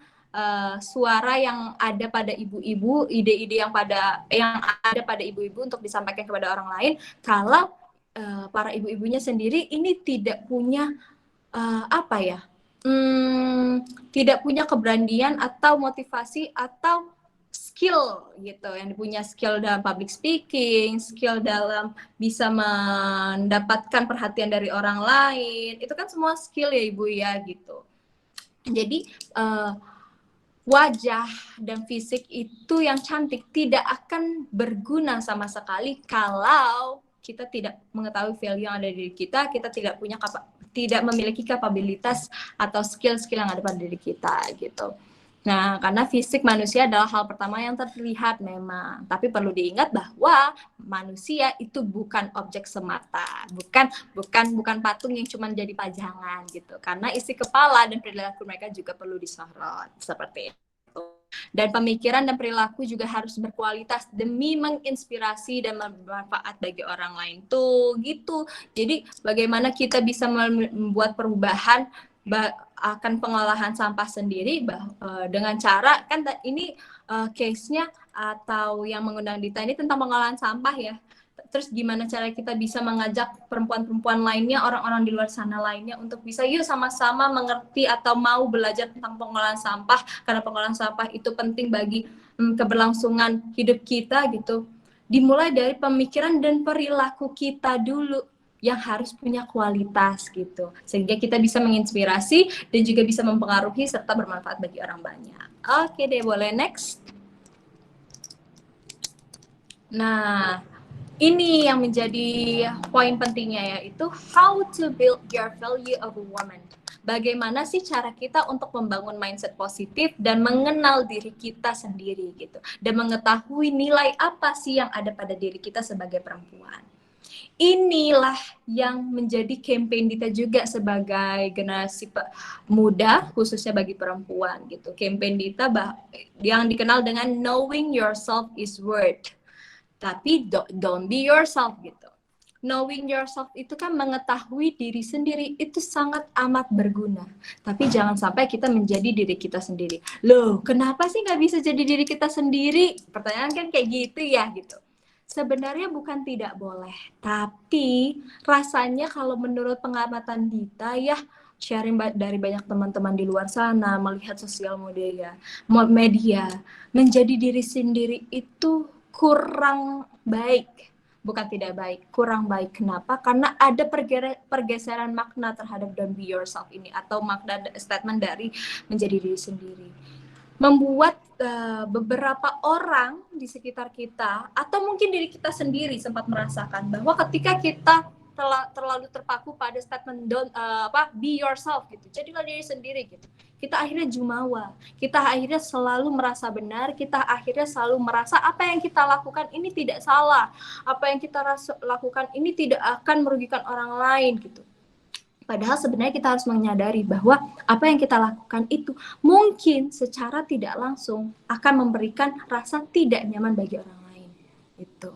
suara yang ada pada ibu-ibu, ide-ide yang ada pada ibu-ibu untuk disampaikan kepada orang lain kalau para ibu-ibunya sendiri ini tidak punya tidak punya keberanian atau motivasi atau skill gitu, yang punya skill dalam public speaking, skill dalam bisa mendapatkan perhatian dari orang lain, itu kan semua skill ya ibu ya gitu. Jadi wajah dan fisik itu yang cantik tidak akan berguna sama sekali kalau kita tidak mengetahui value yang ada di diri kita tidak memiliki kapabilitas atau skill-skill yang ada pada diri kita gitu. Nah, karena fisik manusia adalah hal pertama yang terlihat memang. Tapi perlu diingat bahwa manusia itu bukan objek semata. Bukan patung yang cuma jadi pajangan gitu. Karena isi kepala dan perilaku mereka juga perlu disorot. Seperti itu. Dan pemikiran dan perilaku juga harus berkualitas demi menginspirasi dan bermanfaat bagi orang lain. Tuh, gitu. Jadi, bagaimana kita bisa membuat perubahan akan pengolahan sampah sendiri dengan cara kan ini case-nya atau yang mengundang Dita ini tentang pengolahan sampah ya. Terus gimana cara kita bisa mengajak perempuan-perempuan lainnya, orang-orang di luar sana lainnya untuk bisa yuk sama-sama mengerti atau mau belajar tentang pengolahan sampah, karena pengolahan sampah itu penting bagi keberlangsungan hidup kita gitu. Dimulai dari pemikiran dan perilaku kita dulu yang harus punya kualitas gitu, sehingga kita bisa menginspirasi dan juga bisa mempengaruhi serta bermanfaat bagi orang banyak. Oke deh, boleh next. Nah, ini yang menjadi poin pentingnya, yaitu how to build your value of a woman. Bagaimana sih cara kita untuk membangun mindset positif dan mengenal diri kita sendiri gitu, dan mengetahui nilai apa sih yang ada pada diri kita sebagai perempuan. Inilah yang menjadi campaign kita juga sebagai generasi muda, khususnya bagi perempuan gitu. Campaign kita yang dikenal dengan knowing yourself is worth. Tapi don't be yourself gitu. Knowing yourself itu kan mengetahui diri sendiri, itu sangat amat berguna. Tapi jangan sampai kita menjadi diri kita sendiri. Loh, kenapa sih nggak bisa jadi diri kita sendiri? Pertanyaan kan kayak gitu ya gitu. Sebenarnya bukan tidak boleh, tapi rasanya kalau menurut pengamatan Dita ya, sharing dari banyak teman-teman di luar sana, melihat sosial media, menjadi diri sendiri itu kurang baik. Bukan tidak baik, kurang baik. Kenapa? Karena ada pergeseran makna terhadap don't be yourself ini, atau makna statement dari menjadi diri sendiri. Membuat beberapa orang di sekitar kita, atau mungkin diri kita sendiri sempat merasakan bahwa ketika kita terlalu terpaku pada statement don't be yourself gitu, jadilah diri sendiri gitu, kita akhirnya jumawa, kita akhirnya selalu merasa benar, kita akhirnya selalu merasa apa yang kita lakukan ini tidak salah, apa yang kita lakukan ini tidak akan merugikan orang lain gitu. Padahal sebenarnya kita harus menyadari bahwa apa yang kita lakukan itu mungkin secara tidak langsung akan memberikan rasa tidak nyaman bagi orang lain. Itu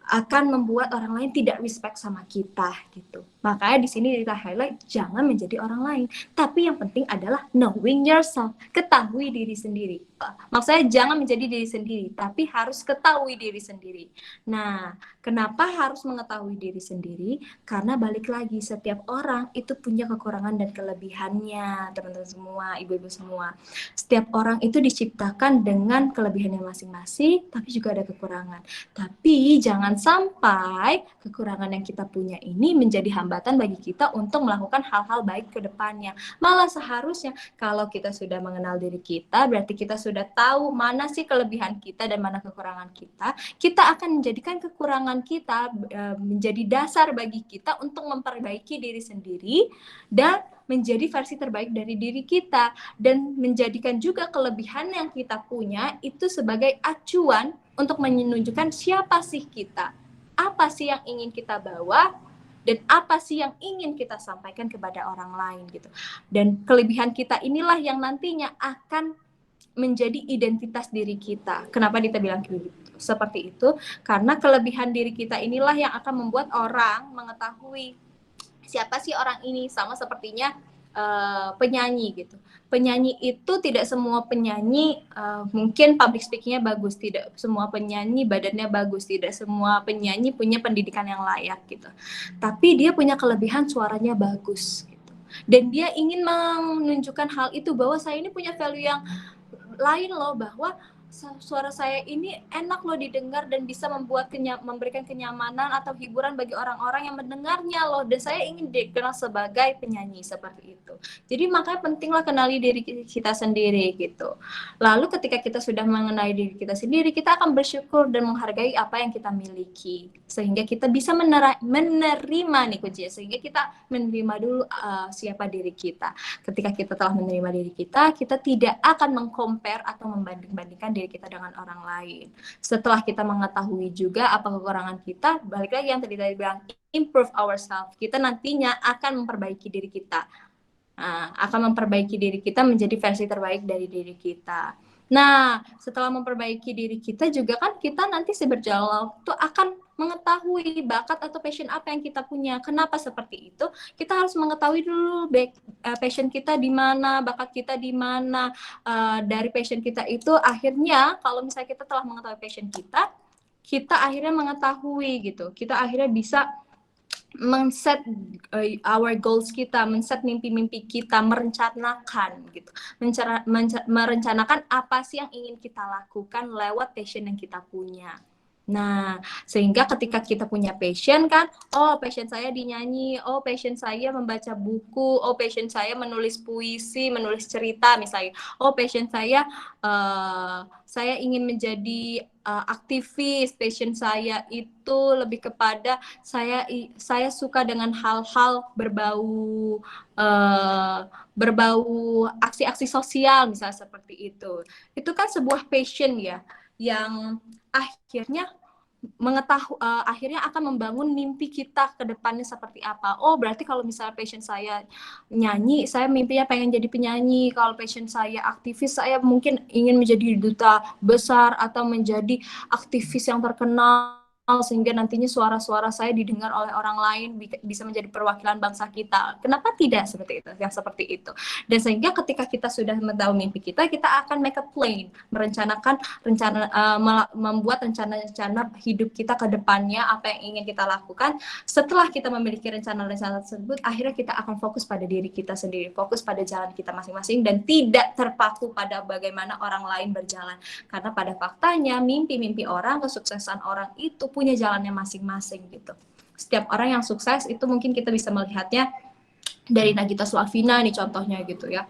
akan membuat orang lain tidak respect sama kita gitu. Makanya di sini kita highlight jangan menjadi orang lain, tapi yang penting adalah knowing yourself, ketahui diri sendiri. Maksudnya jangan menjadi diri sendiri, tapi harus ketahui diri sendiri. Nah, kenapa harus mengetahui diri sendiri? Karena balik lagi, setiap orang itu punya kekurangan dan kelebihannya, teman-teman semua, ibu-ibu semua. Setiap orang itu diciptakan dengan kelebihannya masing-masing, tapi juga ada kekurangan. Tapi jangan sampai kekurangan yang kita punya ini menjadi hambatan bagi kita untuk melakukan hal-hal baik ke depannya. Malah seharusnya kalau kita sudah mengenal diri kita, berarti kita sudah tahu mana sih kelebihan kita dan mana kekurangan kita. Kita akan menjadikan kekurangan kita menjadi dasar bagi kita untuk memperbaiki diri sendiri dan menjadi versi terbaik dari diri kita, dan menjadikan juga kelebihan yang kita punya itu sebagai acuan untuk menunjukkan siapa sih kita, apa sih yang ingin kita bawa, dan apa sih yang ingin kita sampaikan kepada orang lain gitu. Dan kelebihan kita inilah yang nantinya akan menjadi identitas diri kita. Kenapa Dita bilang gitu? Seperti itu, karena kelebihan diri kita inilah yang akan membuat orang mengetahui siapa sih orang ini. Sama sepertinya penyanyi gitu. Penyanyi itu tidak semua penyanyi mungkin public speakingnya bagus, tidak semua penyanyi badannya bagus, tidak semua penyanyi punya pendidikan yang layak gitu. Tapi dia punya kelebihan suaranya bagus gitu. Dan dia ingin menunjukkan hal itu, bahwa saya ini punya value yang lain loh, bahwa suara saya ini enak loh didengar dan bisa memberikan kenyamanan atau hiburan bagi orang-orang yang mendengarnya loh, dan saya ingin dikenal sebagai penyanyi seperti itu. Jadi makanya pentinglah kenali diri kita sendiri gitu. Lalu ketika kita sudah mengenali diri kita sendiri, kita akan bersyukur dan menghargai apa yang kita miliki, sehingga kita bisa menerima nih kuncinya, sehingga kita menerima dulu siapa diri kita. Ketika kita telah menerima diri kita tidak akan meng-compare atau membanding-bandingkan diri kita dengan orang lain. Setelah kita mengetahui juga apa kekurangan kita, balik lagi yang tadi bilang, improve ourselves. Kita nantinya akan memperbaiki diri kita. Akan memperbaiki diri kita menjadi versi terbaik dari diri kita. Nah, setelah memperbaiki diri kita juga kan kita nanti seberjalan waktu akan mengetahui bakat atau passion apa yang kita punya. Kenapa seperti itu? Kita harus mengetahui dulu passion kita di mana, bakat kita di mana. Dari passion kita itu akhirnya kalau misalnya kita telah mengetahui passion kita kita akhirnya mengetahui gitu, kita akhirnya bisa men-set our goals kita, men-set mimpi-mimpi kita, merencanakan gitu. Merencanakan apa sih yang ingin kita lakukan lewat passion yang kita punya. Nah, sehingga ketika kita punya passion kan, oh passion saya dinyanyi, oh passion saya membaca buku, oh passion saya menulis puisi, menulis cerita misalnya, oh passion saya ingin menjadi aktivis, passion saya itu lebih kepada saya suka dengan hal-hal berbau aksi-aksi sosial misalnya seperti itu. Itu kan sebuah passion ya yang akhirnya akhirnya akan membangun mimpi kita ke depannya seperti apa. Oh, berarti kalau misalnya passion saya nyanyi, saya mimpinya pengen jadi penyanyi. Kalau passion saya aktivis, saya mungkin ingin menjadi duta besar atau menjadi aktivis yang terkenal sehingga nantinya suara-suara saya didengar oleh orang lain, bisa menjadi perwakilan bangsa kita. Kenapa tidak seperti itu? Yang seperti itu. Dan sehingga ketika kita sudah mengetahui mimpi kita akan make a plan, membuat rencana-rencana hidup kita ke depannya, apa yang ingin kita lakukan. Setelah kita memiliki rencana-rencana tersebut, akhirnya kita akan fokus pada diri kita sendiri, fokus pada jalan kita masing-masing, dan tidak terpaku pada bagaimana orang lain berjalan. Karena pada faktanya, mimpi-mimpi orang, kesuksesan orang itu punya jalannya masing-masing gitu. Setiap orang yang sukses itu mungkin kita bisa melihatnya dari Nagita Slavina nih contohnya gitu ya.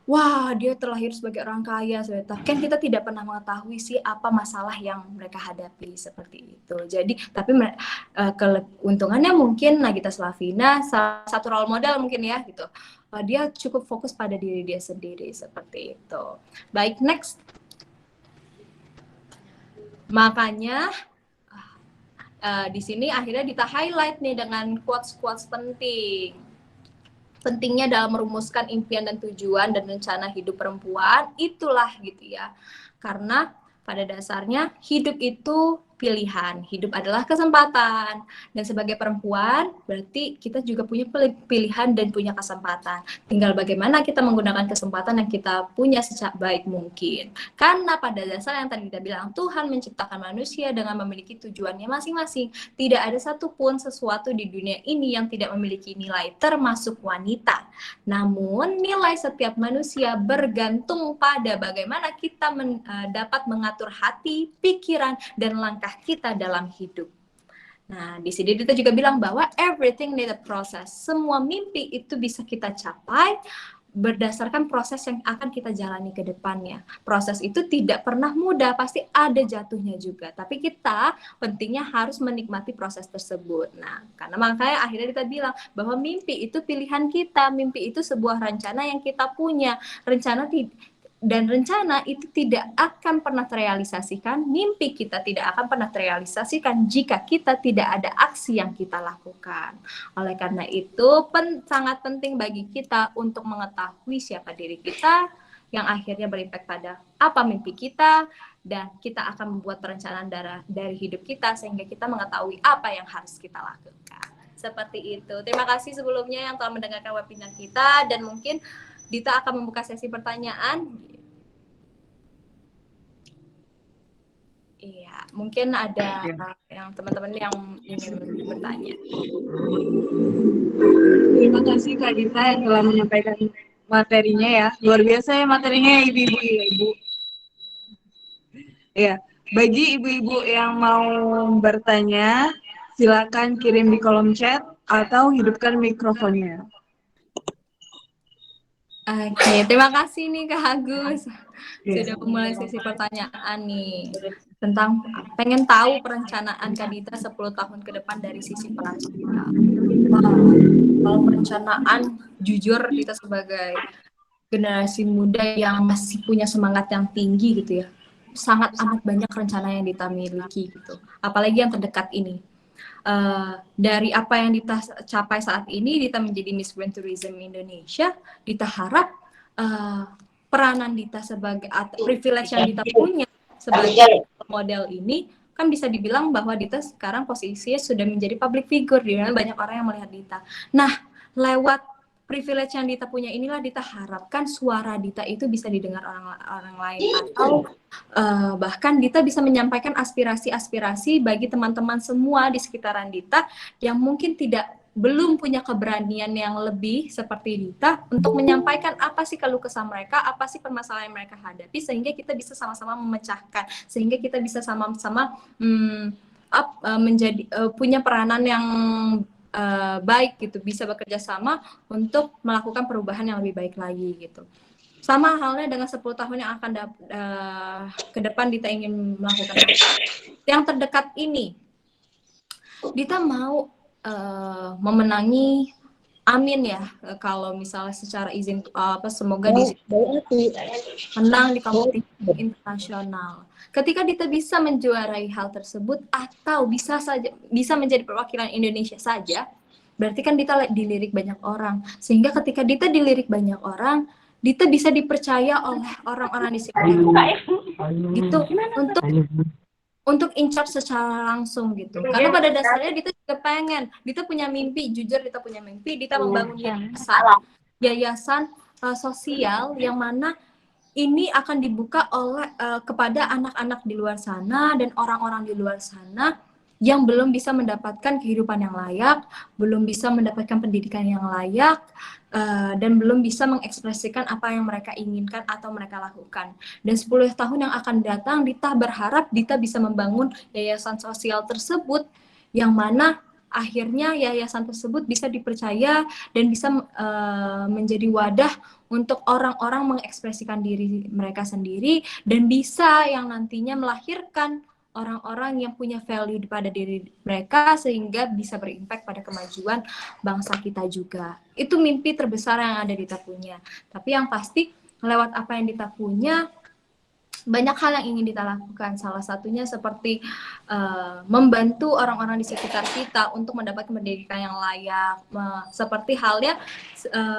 Wah, dia terlahir sebagai orang kaya, kan kita tidak pernah mengetahui sih apa masalah yang mereka hadapi seperti itu. Jadi, tapi keuntungannya mungkin Nagita Slavina salah satu role model mungkin ya gitu. Dia cukup fokus pada diri dia sendiri seperti itu. Baik, next. Makanya di sini akhirnya kita highlight nih dengan quotes-quotes penting. Pentingnya dalam merumuskan impian dan tujuan dan rencana hidup perempuan, itulah gitu ya. Karena pada dasarnya hidup itu pilihan, hidup adalah kesempatan. Dan sebagai perempuan, berarti kita juga punya pilihan dan punya kesempatan. Tinggal bagaimana kita menggunakan kesempatan yang kita punya sebaik mungkin. Karena pada dasar yang tadi kita bilang, Tuhan menciptakan manusia dengan memiliki tujuannya masing-masing. Tidak ada satupun sesuatu di dunia ini yang tidak memiliki nilai, termasuk wanita. Namun, nilai setiap manusia bergantung pada bagaimana kita dapat mengatur hati, pikiran, dan langkah kita dalam hidup. Nah, di sini kita juga bilang bahwa everything need a process. Semua mimpi itu bisa kita capai berdasarkan proses yang akan kita jalani ke depannya. Proses itu tidak pernah mudah, pasti ada jatuhnya juga. Tapi kita pentingnya harus menikmati proses tersebut. Nah, karena makanya akhirnya kita bilang bahwa mimpi itu pilihan kita, mimpi itu sebuah rencana yang kita punya. Rencana itu tidak akan pernah terrealisasikan, mimpi kita tidak akan pernah terrealisasikan jika kita tidak ada aksi yang kita lakukan. Oleh karena itu, sangat penting bagi kita untuk mengetahui siapa diri kita, yang akhirnya berimpact pada apa mimpi kita, dan kita akan membuat perencanaan dari hidup kita, sehingga kita mengetahui apa yang harus kita lakukan. Seperti itu. Terima kasih sebelumnya yang telah mendengarkan webinar kita, dan mungkin Dita akan membuka sesi pertanyaan. Iya, mungkin ada yang teman-teman yang ingin bertanya. Terima kasih Kak Dita yang telah menyampaikan materinya ya. Luar biasa ya materinya ibu-ibu. Ya, bagi ibu-ibu yang mau bertanya, silakan kirim di kolom chat atau hidupkan mikrofonnya. Oke, terima kasih nih Kak Agus. Sudah memulai sesi pertanyaan nih tentang pengen tahu perencanaan Kak Dita 10 tahun ke depan dari sisi perancangan. Kalau perencanaan, jujur Dita sebagai generasi muda yang masih punya semangat yang tinggi gitu ya, sangat amat banyak rencana yang Dita miliki gitu. Apalagi yang terdekat ini. Dari apa yang Dita capai saat ini, Dita menjadi Miss Grand Tourism Indonesia, Dita harap peranan Dita sebagai privilege yang Dita punya sebagai model ini kan bisa dibilang bahwa Dita sekarang posisinya sudah menjadi public figure, di mana banyak orang yang melihat Dita. Nah, lewat privilege yang Dita punya inilah Dita harapkan suara Dita itu bisa didengar orang lain, atau bahkan Dita bisa menyampaikan aspirasi-aspirasi bagi teman-teman semua di sekitaran Dita yang mungkin belum punya keberanian yang lebih seperti Dita untuk menyampaikan apa sih keluh kesah mereka, apa sih permasalahan yang mereka hadapi, sehingga kita bisa sama-sama memecahkan, sehingga kita bisa sama-sama menjadi punya peranan yang baik gitu, bisa bekerja sama untuk melakukan perubahan yang lebih baik lagi gitu. Sama halnya dengan 10 tahun yang akan ke depan Dita ingin melakukan yang terdekat ini. Dita mau memenangi, amin ya, kalau misalnya secara izin semoga menang di kompetisi internasional. Ketika Dita bisa menjuarai hal tersebut atau bisa menjadi perwakilan Indonesia saja, berarti kan Dita dilirik banyak orang. Sehingga ketika Dita dilirik banyak orang, Dita bisa dipercaya oleh orang-orang di sekitar gitu untuk in charge secara langsung gitu. Karena pada dasarnya Dita juga pengen, Dita punya mimpi, jujur Dita punya mimpi, Dita membangun yayasan sosial yang mana ini akan dibuka oleh kepada anak-anak di luar sana dan orang-orang di luar sana yang belum bisa mendapatkan kehidupan yang layak, belum bisa mendapatkan pendidikan yang layak, dan belum bisa mengekspresikan apa yang mereka inginkan atau mereka lakukan. Dan 10 tahun yang akan datang, Dita berharap Dita bisa membangun yayasan sosial tersebut, yang mana akhirnya yayasan tersebut bisa dipercaya dan bisa menjadi wadah untuk orang-orang mengekspresikan diri mereka sendiri, dan bisa yang nantinya melahirkan orang-orang yang punya value pada diri mereka, sehingga bisa berimpact pada kemajuan bangsa kita juga. Itu mimpi terbesar yang ada Dita punya. Tapi yang pasti lewat apa yang Dita punya, banyak hal yang ingin Dita lakukan. Salah satunya seperti membantu orang-orang di sekitar kita untuk mendapatkan pendidikan yang layak. Seperti halnya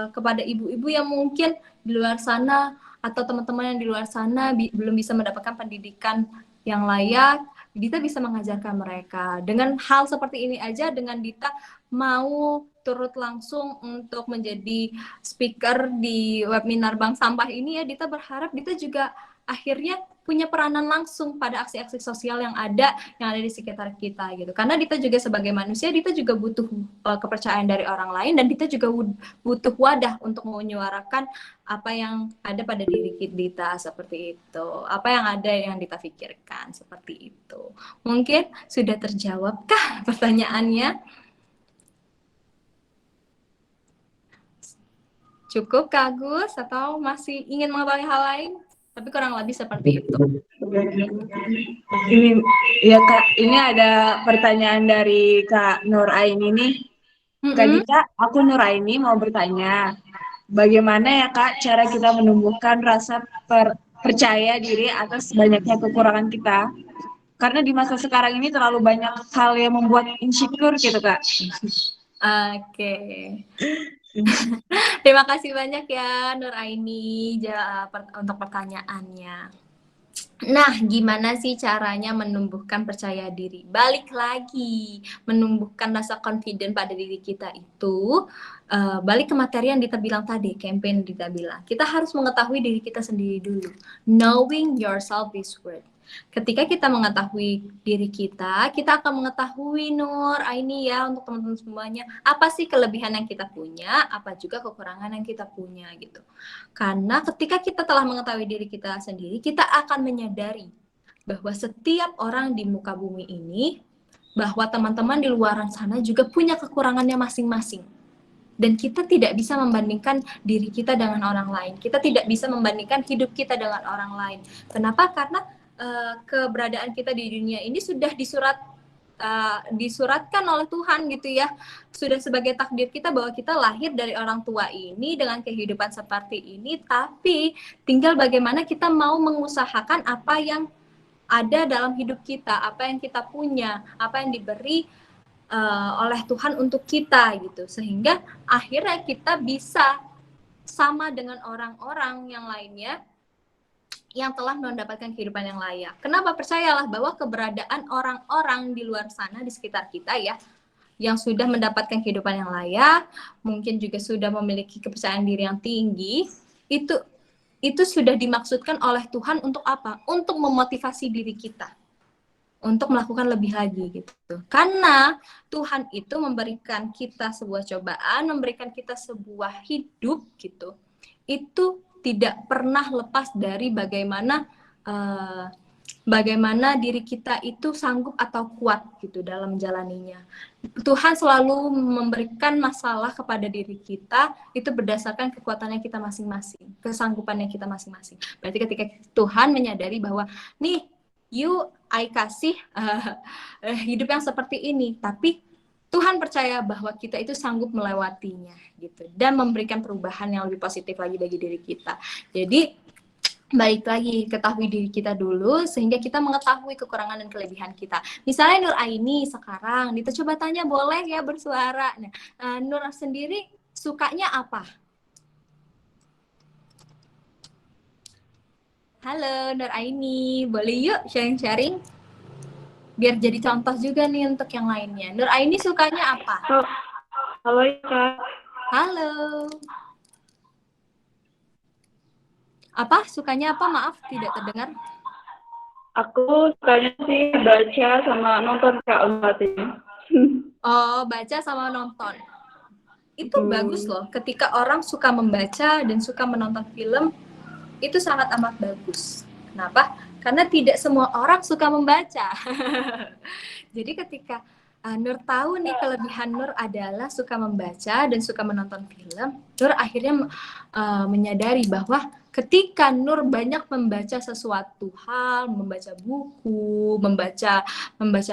kepada ibu-ibu yang mungkin di luar sana atau teman-teman yang di luar sana belum bisa mendapatkan pendidikan yang layak, Dita bisa mengajarkan mereka. Dengan hal seperti ini aja, dengan Dita mau turut langsung untuk menjadi speaker di webinar Bank Sampah ini ya, Dita berharap Dita juga akhirnya punya peranan langsung pada aksi-aksi sosial yang ada di sekitar kita gitu. Karena Dita juga sebagai manusia, Dita juga butuh kepercayaan dari orang lain, dan Dita juga butuh wadah untuk menyuarakan apa yang ada pada diri Dita, seperti itu. Apa yang ada yang Dita pikirkan, seperti itu. Mungkin sudah terjawabkah pertanyaannya? Cukup Kak Agus, atau masih ingin mengetahui hal lain? Tapi kurang lebih seperti itu. Ini ya Kak, ini ada pertanyaan dari Kak Nur Aini nih. Kak Dita, aku Nur Aini mau bertanya, bagaimana ya Kak cara kita menumbuhkan rasa percaya diri atas banyaknya kekurangan kita? Karena di masa sekarang ini terlalu banyak hal yang membuat insecure gitu Kak. Oke. Terima kasih banyak ya Nur Aini untuk pertanyaannya. Nah, gimana sih caranya menumbuhkan percaya diri? Balik lagi, menumbuhkan rasa confident pada diri kita itu, balik ke materi yang Dita bilang tadi, campaign Dita bilang. Kita harus mengetahui diri kita sendiri dulu. Knowing yourself is worth. Ketika kita mengetahui diri kita akan mengetahui Nur, ini ya untuk teman-teman semuanya, apa sih kelebihan yang kita punya, apa juga kekurangan yang kita punya gitu. Karena ketika kita telah mengetahui diri kita sendiri, kita akan menyadari bahwa setiap orang di muka bumi ini, bahwa teman-teman di luar sana juga punya kekurangannya masing-masing. Dan kita tidak bisa membandingkan diri kita dengan orang lain. Kita tidak bisa membandingkan hidup kita dengan orang lain. Kenapa? Karena keberadaan kita di dunia ini sudah disuratkan oleh Tuhan gitu ya, sudah sebagai takdir kita bahwa kita lahir dari orang tua ini dengan kehidupan seperti ini, tapi tinggal bagaimana kita mau mengusahakan apa yang ada dalam hidup kita, apa yang kita punya, apa yang diberi oleh Tuhan untuk kita gitu, sehingga akhirnya kita bisa sama dengan orang-orang yang lainnya yang telah mendapatkan kehidupan yang layak. Kenapa? Percayalah bahwa keberadaan orang-orang di luar sana di sekitar kita ya, yang sudah mendapatkan kehidupan yang layak, mungkin juga sudah memiliki kepercayaan diri yang tinggi, itu sudah dimaksudkan oleh Tuhan untuk apa? Untuk memotivasi diri kita untuk melakukan lebih lagi gitu. Karena Tuhan itu memberikan kita sebuah cobaan, memberikan kita sebuah hidup gitu. Itu tidak pernah lepas dari bagaimana diri kita itu sanggup atau kuat gitu dalam menjalaninya. Tuhan selalu memberikan masalah kepada diri kita itu berdasarkan kekuatannya kita masing-masing, kesanggupannya kita masing-masing. Berarti ketika Tuhan menyadari bahwa nih I kasih hidup yang seperti ini, tapi Tuhan percaya bahwa kita itu sanggup melewatinya gitu dan memberikan perubahan yang lebih positif lagi bagi diri kita. Jadi baik lagi, ketahui diri kita dulu sehingga kita mengetahui kekurangan dan kelebihan kita. Misalnya Nur Aini sekarang, kita coba tanya boleh ya bersuara. Nah, Nur sendiri sukanya apa? Halo Nur Aini, boleh yuk sharing-sharing? Biar jadi contoh juga nih untuk yang lainnya. Nur Aini sukanya apa? Halo Kak. Halo. Apa? Sukanya apa? Maaf, tidak terdengar. Aku sukanya sih baca sama nonton Kak ini. Oh, baca sama nonton. Itu bagus loh. Ketika orang suka membaca dan suka menonton film, itu sangat amat bagus. Kenapa? Karena tidak semua orang suka membaca. Jadi ketika Nur tahu nih kelebihan Nur adalah suka membaca dan suka menonton film, Nur akhirnya menyadari bahwa ketika Nur banyak membaca sesuatu hal, membaca buku, membaca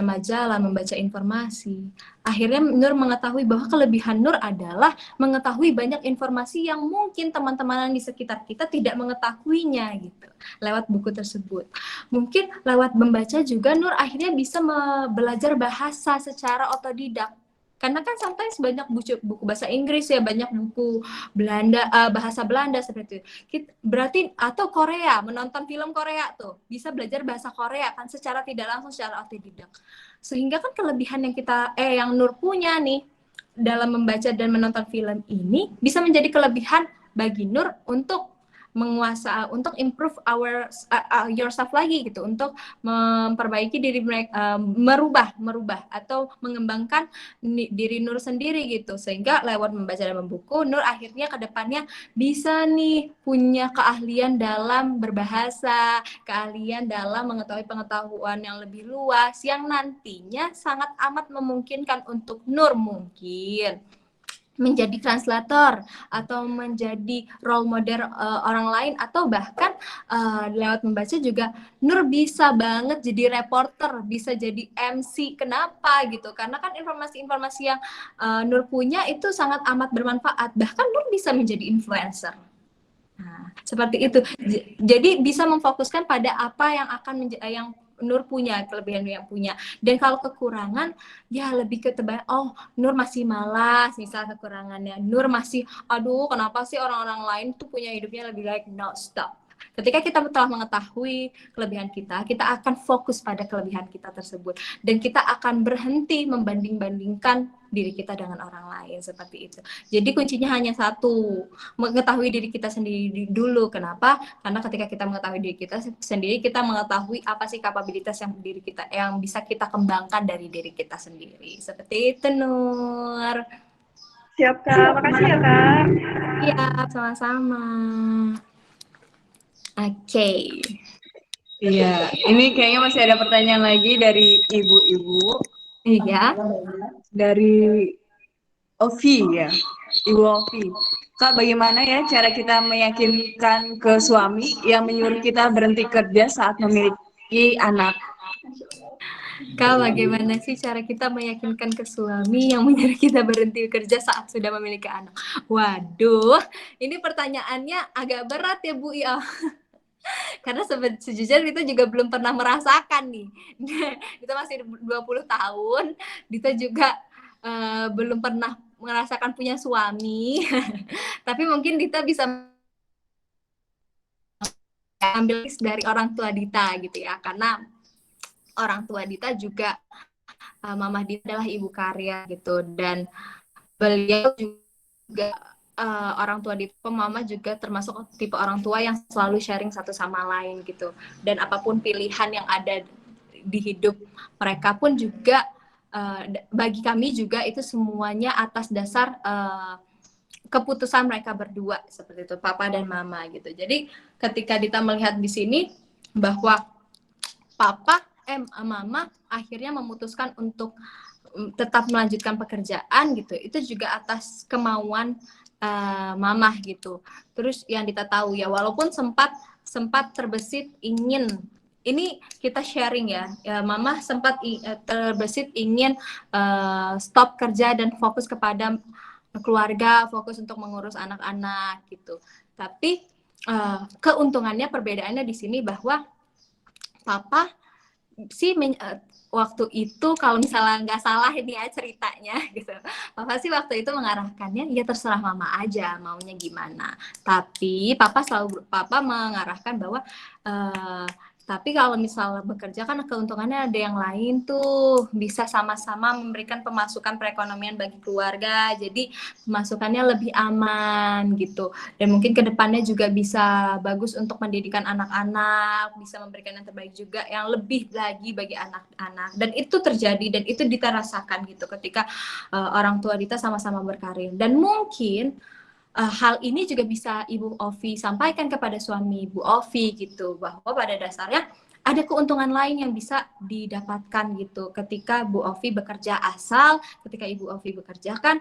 majalah, membaca informasi, akhirnya Nur mengetahui bahwa kelebihan Nur adalah mengetahui banyak informasi yang mungkin teman-teman di sekitar kita tidak mengetahuinya gitu lewat buku tersebut. Mungkin lewat membaca juga Nur akhirnya bisa belajar bahasa secara otodidak. Karena kan sometimes banyak buku bahasa Inggris ya, banyak buku Belanda, bahasa Belanda seperti itu. Berarti atau Korea, menonton film Korea tuh bisa belajar bahasa Korea kan secara tidak langsung, secara otodidak. Sehingga kan kelebihan yang Nur punya nih dalam membaca dan menonton film ini bisa menjadi kelebihan bagi Nur untuk untuk improve yourself lagi gitu, untuk memperbaiki diri mereka, merubah atau mengembangkan diri Nur sendiri gitu, sehingga lewat membaca dan membuku Nur akhirnya ke depannya bisa nih punya keahlian dalam berbahasa, keahlian dalam mengetahui pengetahuan yang lebih luas yang nantinya sangat amat memungkinkan untuk Nur mungkin menjadi translator atau menjadi role model orang lain, atau bahkan lewat membaca juga Nur bisa banget jadi reporter, bisa jadi MC. Kenapa gitu? Karena kan informasi-informasi yang Nur punya itu sangat amat bermanfaat. Bahkan Nur bisa menjadi influencer. Nah, seperti itu. Jadi bisa memfokuskan pada apa yang akan yang Nur punya, kelebihan yang punya. Dan kalau kekurangan, ya lebih ke oh Nur masih malas, misal kekurangannya. Nur masih, aduh kenapa sih orang-orang lain tuh punya hidupnya lebih baik. No, stop. Ketika kita telah mengetahui kelebihan kita akan fokus pada kelebihan kita tersebut. Dan kita akan berhenti membanding-bandingkan diri kita dengan orang lain, seperti itu. Jadi kuncinya hanya satu, mengetahui diri kita sendiri dulu. Kenapa? Karena ketika kita mengetahui diri kita sendiri, kita mengetahui apa sih kapabilitas yang bisa kita kembangkan dari diri kita sendiri. Seperti itu, Nur. Siap Kak, makasih ya Kak. Iya, sama-sama. Oke. Iya, ini kayaknya masih ada pertanyaan lagi dari ibu-ibu. Iya. Dari Ovi ya, Ibu Ovi. Kak, bagaimana ya cara kita meyakinkan ke suami yang menyuruh kita berhenti kerja saat memiliki anak? Kak, bagaimana sih cara kita meyakinkan ke suami yang menyuruh kita berhenti kerja saat sudah memiliki anak? Waduh, ini pertanyaannya agak berat ya Bu ya. Karena sejujurnya Dita juga belum pernah merasakan nih. Dita masih 20 tahun, Dita juga belum pernah merasakan punya suami. Tapi mungkin Dita bisa ambil dari orang tua Dita gitu ya. Karena orang tua Dita juga Mama Dita adalah ibu karya gitu, dan beliau juga orang tua Dita, mama juga termasuk tipe orang tua yang selalu sharing satu sama lain gitu, dan apapun pilihan yang ada di hidup mereka pun juga bagi kami juga itu semuanya atas dasar keputusan mereka berdua seperti itu, papa dan mama gitu. Jadi ketika Dita melihat di sini bahwa mama akhirnya memutuskan untuk tetap melanjutkan pekerjaan gitu, itu juga atas kemauan mama gitu. Terus yang Dita tahu ya, walaupun sempat terbesit ingin, ini kita sharing ya, mama sempat terbesit ingin stop kerja dan fokus kepada keluarga, fokus untuk mengurus anak-anak gitu. Tapi keuntungannya, perbedaannya di sini bahwa papa sih waktu itu, kalau misalnya nggak salah ini ya ceritanya gitu, papa sih waktu itu mengarahkannya ya terserah mama aja maunya gimana. Tapi papa mengarahkan bahwa tapi kalau misalnya bekerja kan keuntungannya ada yang lain tuh, bisa sama-sama memberikan pemasukan perekonomian bagi keluarga, jadi pemasukannya lebih aman gitu, dan mungkin kedepannya juga bisa bagus untuk pendidikan anak-anak, bisa memberikan yang terbaik juga, yang lebih lagi bagi anak-anak. Dan itu terjadi, dan itu Dita rasakan gitu ketika orang tua Dita sama-sama berkarir. Dan mungkin hal ini juga bisa Ibu Ovi sampaikan kepada suami Ibu Ovi gitu, bahwa pada dasarnya ada keuntungan lain yang bisa didapatkan gitu ketika Bu Ovi bekerja, asal ketika Ibu Ovi bekerja kan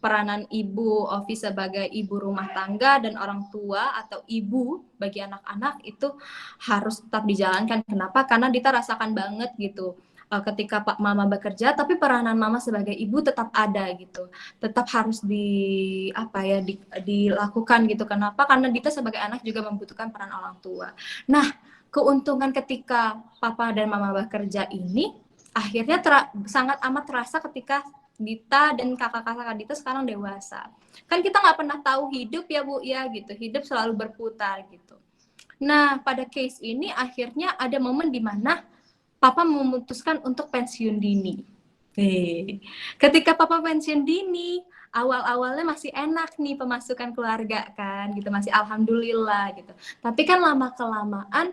peranan Ibu Ovi sebagai ibu rumah tangga dan orang tua atau ibu bagi anak-anak itu harus tetap dijalankan. Kenapa? Karena Dita rasakan banget gitu ketika Pak Mama bekerja, tapi peranan Mama sebagai ibu tetap ada gitu, tetap harus dilakukan gitu. Kenapa? Karena Dita sebagai anak juga membutuhkan peran orang tua. Nah, keuntungan ketika Papa dan Mama bekerja ini akhirnya sangat amat terasa ketika Dita dan kakak-kakak Dita sekarang dewasa. Kan kita nggak pernah tahu hidup ya Bu ya gitu, hidup selalu berputar gitu. Nah, pada case ini akhirnya ada momen di mana Papa memutuskan untuk pensiun dini. Ketika Papa pensiun dini, awal-awalnya masih enak nih pemasukan keluarga kan, gitu, masih alhamdulillah gitu. Tapi kan lama-kelamaan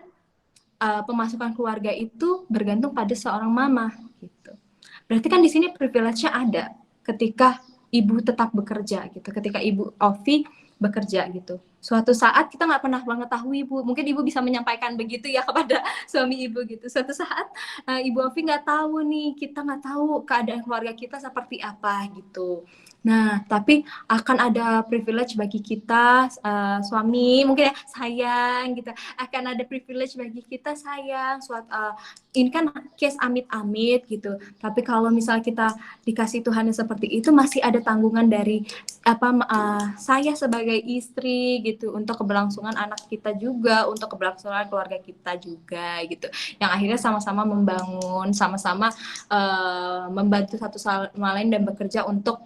pemasukan keluarga itu bergantung pada seorang mama gitu. Berarti kan di sini privilege-nya ada ketika ibu tetap bekerja gitu, ketika Ibu Ovi bekerja gitu. Suatu saat kita nggak pernah mengetahui Bu, mungkin Ibu bisa menyampaikan begitu ya kepada suami Ibu gitu. Suatu saat Ibu Ovi nggak tahu nih, kita nggak tahu keadaan keluarga kita seperti apa gitu. Nah, tapi akan ada privilege bagi kita, suami, mungkin ya, sayang gitu. Akan ada privilege bagi kita, sayang. Ini kan case amit-amit gitu. Tapi kalau misalnya kita dikasih Tuhan yang seperti itu, masih ada tanggungan dari saya sebagai istri gitu, untuk keberlangsungan anak kita juga, untuk keberlangsungan keluarga kita juga gitu. Yang akhirnya sama-sama membangun, sama-sama membantu satu sama lain dan bekerja untuk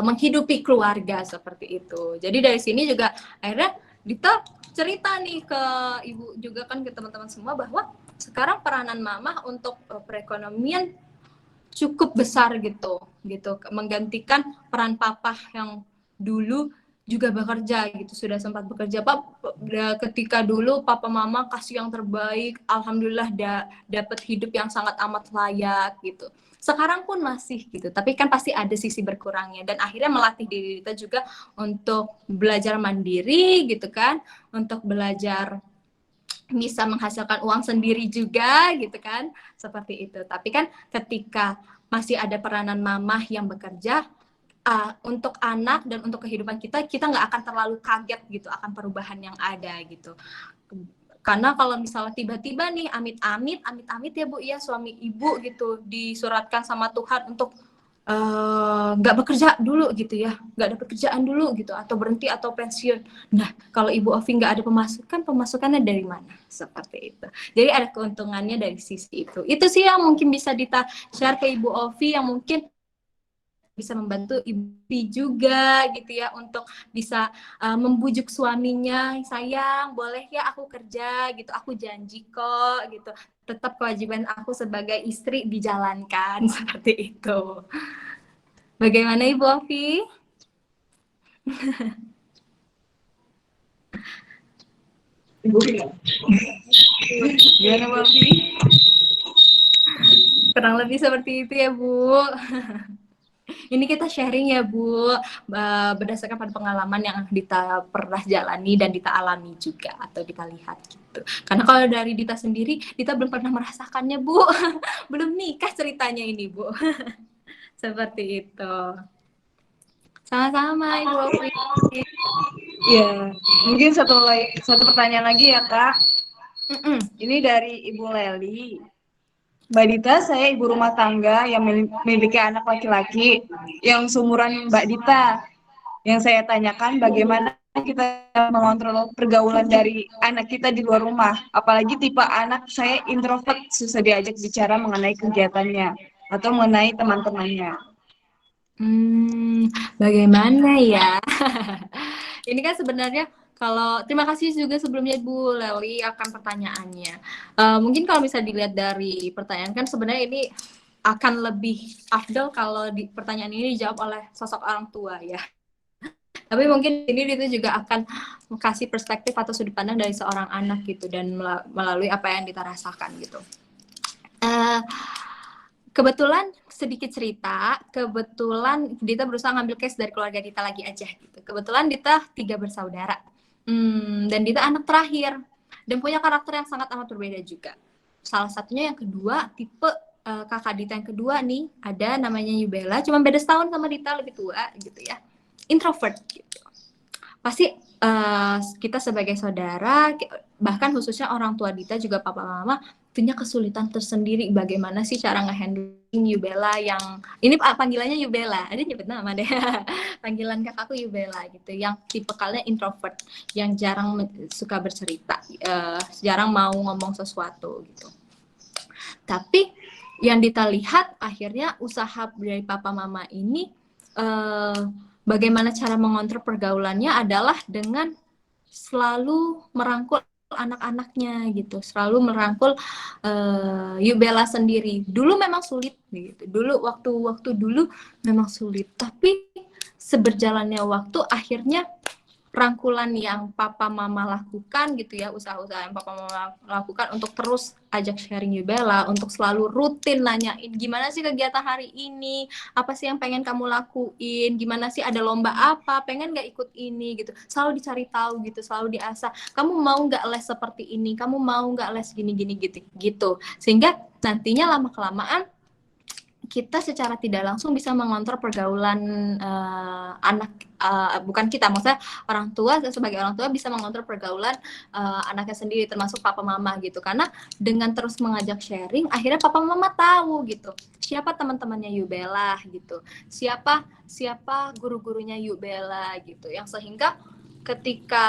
menghidupi keluarga seperti itu. Jadi dari sini juga akhirnya Dita cerita nih ke Ibu juga kan, ke teman-teman semua, bahwa sekarang peranan mama untuk perekonomian cukup besar gitu, menggantikan peran papa yang dulu juga bekerja gitu, sudah sempat bekerja. Ketika dulu papa mama kasih yang terbaik, alhamdulillah dapat hidup yang sangat amat layak gitu. Sekarang pun masih gitu, tapi kan pasti ada sisi berkurangnya, dan akhirnya melatih diri kita juga untuk belajar mandiri gitu kan, untuk belajar bisa menghasilkan uang sendiri juga gitu kan, seperti itu. Tapi kan ketika masih ada peranan mamah yang bekerja, untuk anak dan untuk kehidupan kita nggak akan terlalu kaget gitu akan perubahan yang ada gitu. Karena kalau misalnya tiba-tiba nih amit-amit ya Bu ya, suami Ibu gitu disuratkan sama Tuhan untuk nggak bekerja dulu gitu ya, nggak ada pekerjaan dulu gitu, atau berhenti atau pensiun. Nah, kalau Ibu Ovi nggak ada pemasukannya dari mana? Seperti itu. Jadi ada keuntungannya dari sisi itu. Itu sih yang mungkin bisa Dita share ke Ibu Ovi, yang mungkin bisa membantu ibu juga gitu ya untuk bisa membujuk suaminya, sayang boleh ya aku kerja gitu, aku janji kok gitu, tetap kewajiban aku sebagai istri dijalankan seperti itu. Bagaimana Ibu Ovi? Ibu gimana Bu Ovi? Kurang lebih seperti itu ya Bu. Ini kita sharing ya Bu, berdasarkan pada pengalaman yang Dita pernah jalani dan Dita alami juga atau Dita lihat gitu. Karena kalau dari Dita sendiri, Dita belum pernah merasakannya Bu, belum nikah ceritanya ini Bu. Seperti itu. Sama-sama Ibu Ovi. Ya, mungkin satu pertanyaan lagi ya Kak. Ini dari Ibu Leli. Mbak Dita, saya ibu rumah tangga yang memiliki anak laki-laki yang seumuran Mbak Dita. Yang saya tanyakan bagaimana kita mengontrol pergaulan dari anak kita di luar rumah. Apalagi tipe anak saya introvert, susah diajak bicara mengenai kegiatannya atau mengenai teman-temannya. Bagaimana ya? Ini kan sebenarnya kalau terima kasih juga sebelumnya Bu Leli akan pertanyaannya. Mungkin kalau bisa dilihat dari pertanyaan kan sebenarnya ini akan lebih afdal kalau pertanyaan ini dijawab oleh sosok orang tua ya. Tapi mungkin ini itu juga akan kasih perspektif atau sudut pandang dari seorang anak gitu dan melalui apa yang kita rasakan gitu. Kebetulan sedikit cerita, kebetulan Dita berusaha ngambil case dari keluarga Dita lagi aja gitu. Kebetulan Dita 3 bersaudara, dan Dita anak terakhir dan punya karakter yang sangat amat berbeda juga. Salah satunya yang kedua, tipe kakak Dita yang kedua nih, ada namanya Yubela, cuma beda setahun sama Dita, lebih tua gitu ya, introvert gitu. Pasti kita sebagai saudara, bahkan khususnya orang tua Dita juga papa mama punya kesulitan tersendiri bagaimana sih cara ngehandling Yubela yang ini panggilannya Yubela, ada nyebut nama deh. Panggilan kakakku Yubela gitu, yang tipikalnya introvert, yang jarang suka bercerita, jarang mau ngomong sesuatu gitu. Tapi yang Dita lihat akhirnya usaha dari papa mama ini bagaimana cara mengontrol pergaulannya adalah dengan selalu merangkul anak-anaknya gitu, selalu merangkul Yubela sendiri. Dulu memang sulit gitu. Dulu waktu dulu memang sulit, tapi seberjalannya waktu akhirnya rangkulan yang papa mama lakukan gitu ya, usaha-usaha yang papa mama lakukan untuk terus ajak sharing Yubela, untuk selalu rutin nanyain gimana sih kegiatan hari ini, apa sih yang pengen kamu lakuin, gimana sih ada lomba apa, pengen nggak ikut ini gitu, selalu dicari tahu gitu, selalu diasah, kamu mau nggak les seperti ini, kamu mau nggak les gini-gini gitu, sehingga nantinya lama kelamaan kita secara tidak langsung bisa mengontrol pergaulan anak, bukan kita, maksudnya orang tua sebagai orang tua bisa mengontrol pergaulan anaknya sendiri, termasuk papa mama gitu, karena dengan terus mengajak sharing akhirnya papa mama tahu gitu siapa teman-temannya Yubela gitu, siapa guru-gurunya Yubela gitu, yang sehingga ketika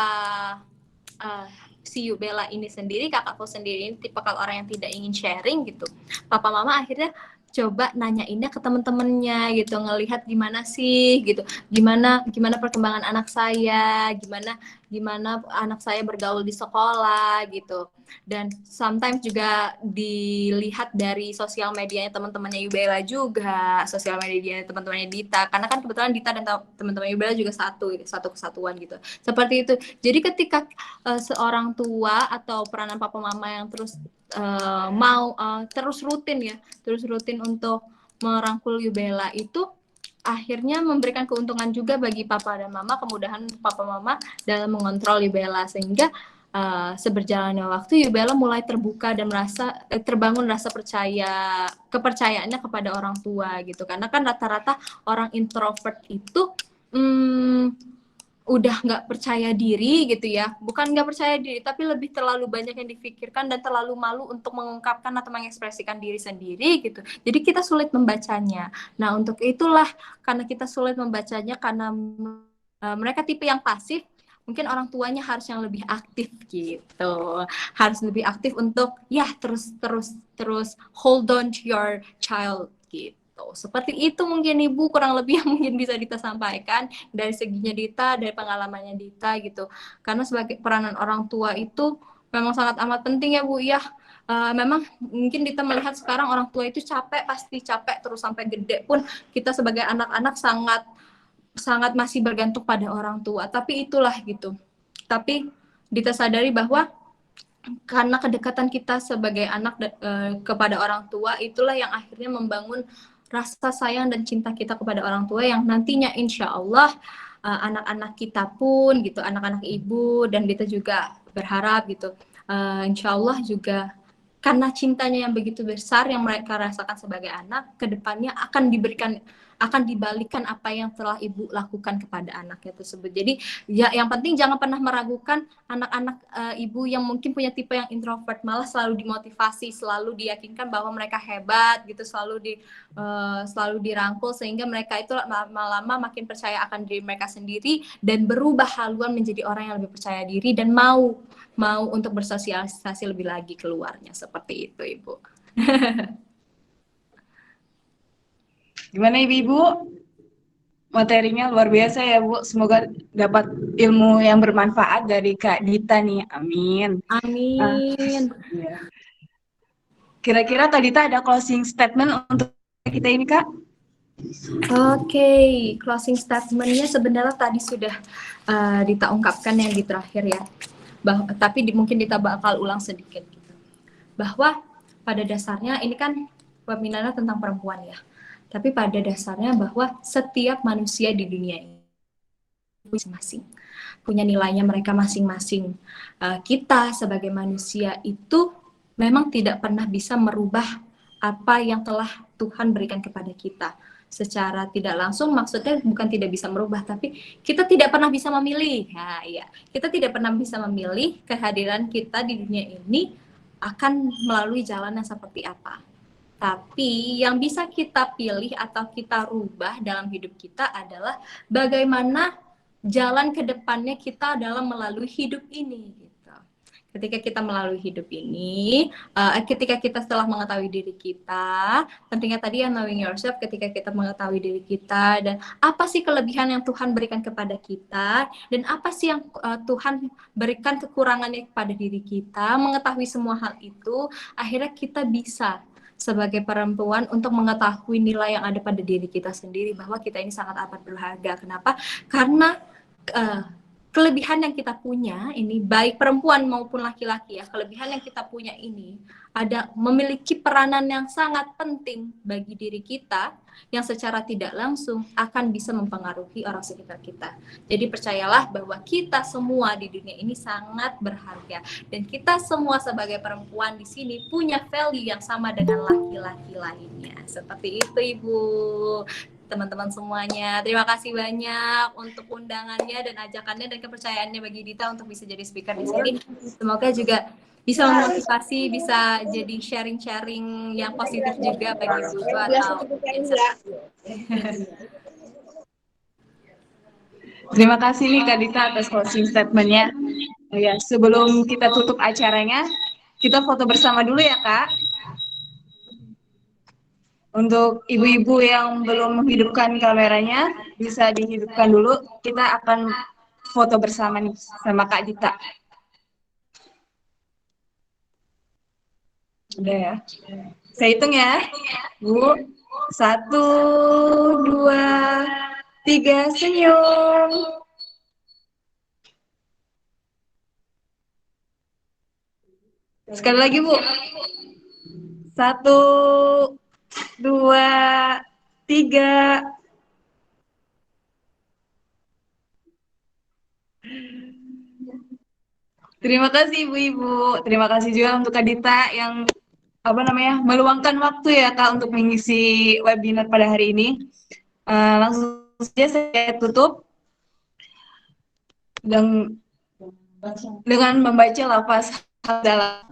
si Yubela ini sendiri, kakakku sendiri ini tipe kalau orang yang tidak ingin sharing gitu, papa mama akhirnya coba nanyainnya ke temen-temennya gitu, ngelihat gimana sih gitu, gimana perkembangan anak saya, gimana anak saya bergaul di sekolah gitu. Dan sometimes juga dilihat dari sosial medianya teman-temannya Yubela juga, sosial medianya teman-temannya Dita, karena kan kebetulan Dita dan teman-teman Yubela juga satu kesatuan gitu. Seperti itu. Jadi ketika seorang tua atau peranan papa mama yang terus terus rutin untuk merangkul Yubela itu akhirnya memberikan keuntungan juga bagi papa dan mama, kemudahan papa mama dalam mengontrol Yubela, sehingga seberjalannya waktu Yubela mulai terbuka dan terbangun rasa kepercayaannya kepada orang tua gitu, karena kan rata-rata orang introvert itu udah nggak percaya diri gitu ya, bukan nggak percaya diri tapi lebih terlalu banyak yang dipikirkan dan terlalu malu untuk mengungkapkan atau mengekspresikan diri sendiri gitu, jadi kita sulit membacanya. Nah untuk itulah, karena kita sulit membacanya karena mereka tipe yang pasif, mungkin orang tuanya harus yang lebih aktif gitu, harus lebih aktif untuk ya terus hold on to your child gitu. gitu. Seperti itu mungkin Ibu kurang lebih yang mungkin bisa Dita sampaikan dari seginya Dita, dari pengalamannya Dita gitu. Karena sebagai peranan orang tua itu memang sangat amat penting ya Bu ya. Memang mungkin Dita melihat sekarang orang tua itu capek, pasti capek terus sampai gede pun kita sebagai anak-anak sangat masih bergantung pada orang tua. Tapi itulah gitu. Tapi Dita sadari bahwa karena kedekatan kita sebagai anak kepada orang tua itulah yang akhirnya membangun rasa sayang dan cinta kita kepada orang tua yang nantinya insya Allah anak-anak kita pun gitu, anak-anak ibu dan kita juga berharap gitu insya Allah juga karena cintanya yang begitu besar yang mereka rasakan sebagai anak, kedepannya akan dibalikan apa yang telah ibu lakukan kepada anaknya tersebut. Jadi ya yang penting jangan pernah meragukan anak-anak ibu yang mungkin punya tipe yang introvert, malah selalu dimotivasi, selalu diyakinkan bahwa mereka hebat gitu, selalu dirangkul sehingga mereka itu lama-lama makin percaya akan diri mereka sendiri dan berubah haluan menjadi orang yang lebih percaya diri dan mau untuk bersosialisasi lebih lagi keluarnya, seperti itu Ibu. Gimana Ibu? Materinya luar biasa ya Bu. Semoga dapat ilmu yang bermanfaat dari Kak Dita nih. Amin. Amin. Kira-kira Kak Dita ada closing statement untuk kita ini Kak? Oke, closing statement-nya sebenarnya tadi sudah Dita ungkapkan yang di terakhir ya. Tapi mungkin Dita bakal ulang sedikit gitu. Bahwa pada dasarnya ini kan webinarnya tentang perempuan ya. Tapi pada dasarnya bahwa setiap manusia di dunia ini masing-masing punya nilainya mereka masing-masing. Kita sebagai manusia itu memang tidak pernah bisa merubah apa yang telah Tuhan berikan kepada kita. Secara tidak langsung maksudnya bukan tidak bisa merubah, tapi kita tidak pernah bisa memilih. Nah, iya, kita tidak pernah bisa memilih kehadiran kita di dunia ini akan melalui jalan yang seperti apa. Tapi yang bisa kita pilih atau kita rubah dalam hidup kita adalah bagaimana jalan ke depannya kita dalam melalui hidup ini. Ketika kita melalui hidup ini, ketika kita setelah mengetahui diri kita, pentingnya tadi yang knowing yourself, ketika kita mengetahui diri kita, dan apa sih kelebihan yang Tuhan berikan kepada kita, dan apa sih yang Tuhan berikan kekurangannya kepada diri kita, mengetahui semua hal itu, akhirnya kita bisa sebagai perempuan untuk mengetahui nilai yang ada pada diri kita sendiri, bahwa kita ini sangat amat berharga. Kenapa? Karena kelebihan yang kita punya ini, baik perempuan maupun laki-laki ya, kelebihan yang kita punya ini ada memiliki peranan yang sangat penting bagi diri kita yang secara tidak langsung akan bisa mempengaruhi orang sekitar kita. Jadi percayalah bahwa kita semua di dunia ini sangat berharga dan kita semua sebagai perempuan di sini punya value yang sama dengan laki-laki lainnya. Seperti itu Ibu. Teman-teman semuanya, terima kasih banyak untuk undangannya dan ajakannya dan kepercayaannya bagi Dita untuk bisa jadi speaker di sini. Semoga juga bisa memotivasi, bisa jadi sharing-sharing yang positif juga bagi Ibu atau Terima kasih nih Kak Dita atas closing statement-nya. Oh ya, sebelum kita tutup acaranya, kita foto bersama dulu ya Kak. Untuk ibu-ibu yang belum menghidupkan kameranya, bisa dihidupkan dulu. Kita akan foto bersama nih sama Kak Dita. Udah ya. Saya hitung ya. Bu, 1, 2, 3, senyum. Sekali lagi Bu. 1, 2, 3. Terima kasih Ibu-ibu. Terima kasih juga untuk Kak Dita yang meluangkan waktu ya Kak untuk mengisi webinar pada hari ini. Langsung saja saya tutup dengan membaca lafaz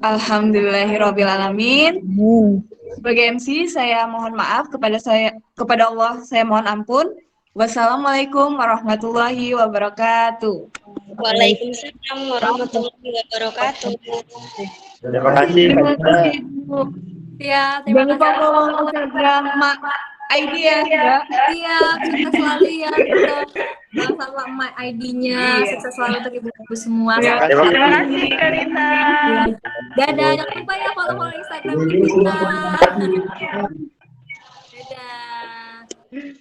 Alhamdulillahirobbilalamin. Sebagai MC saya mohon maaf kepada Allah, saya mohon ampun. Wassalamualaikum warahmatullahi wabarakatuh. Waalaikumsalam warahmatullahi wabarakatuh. Terima kasih. Terima kasih Bu. ya, Jangan terima lupa kasih. follow Instagram ID ya, Mbak. Iya, sukses selalu ya untuk sama My ID-nya. Iya. Sukses selalu untuk ibu-ibu semua. Ya, Terima terima kasih Karina. Iya. Dadah, jangan lupa ya follow Instagram kita. Dadah.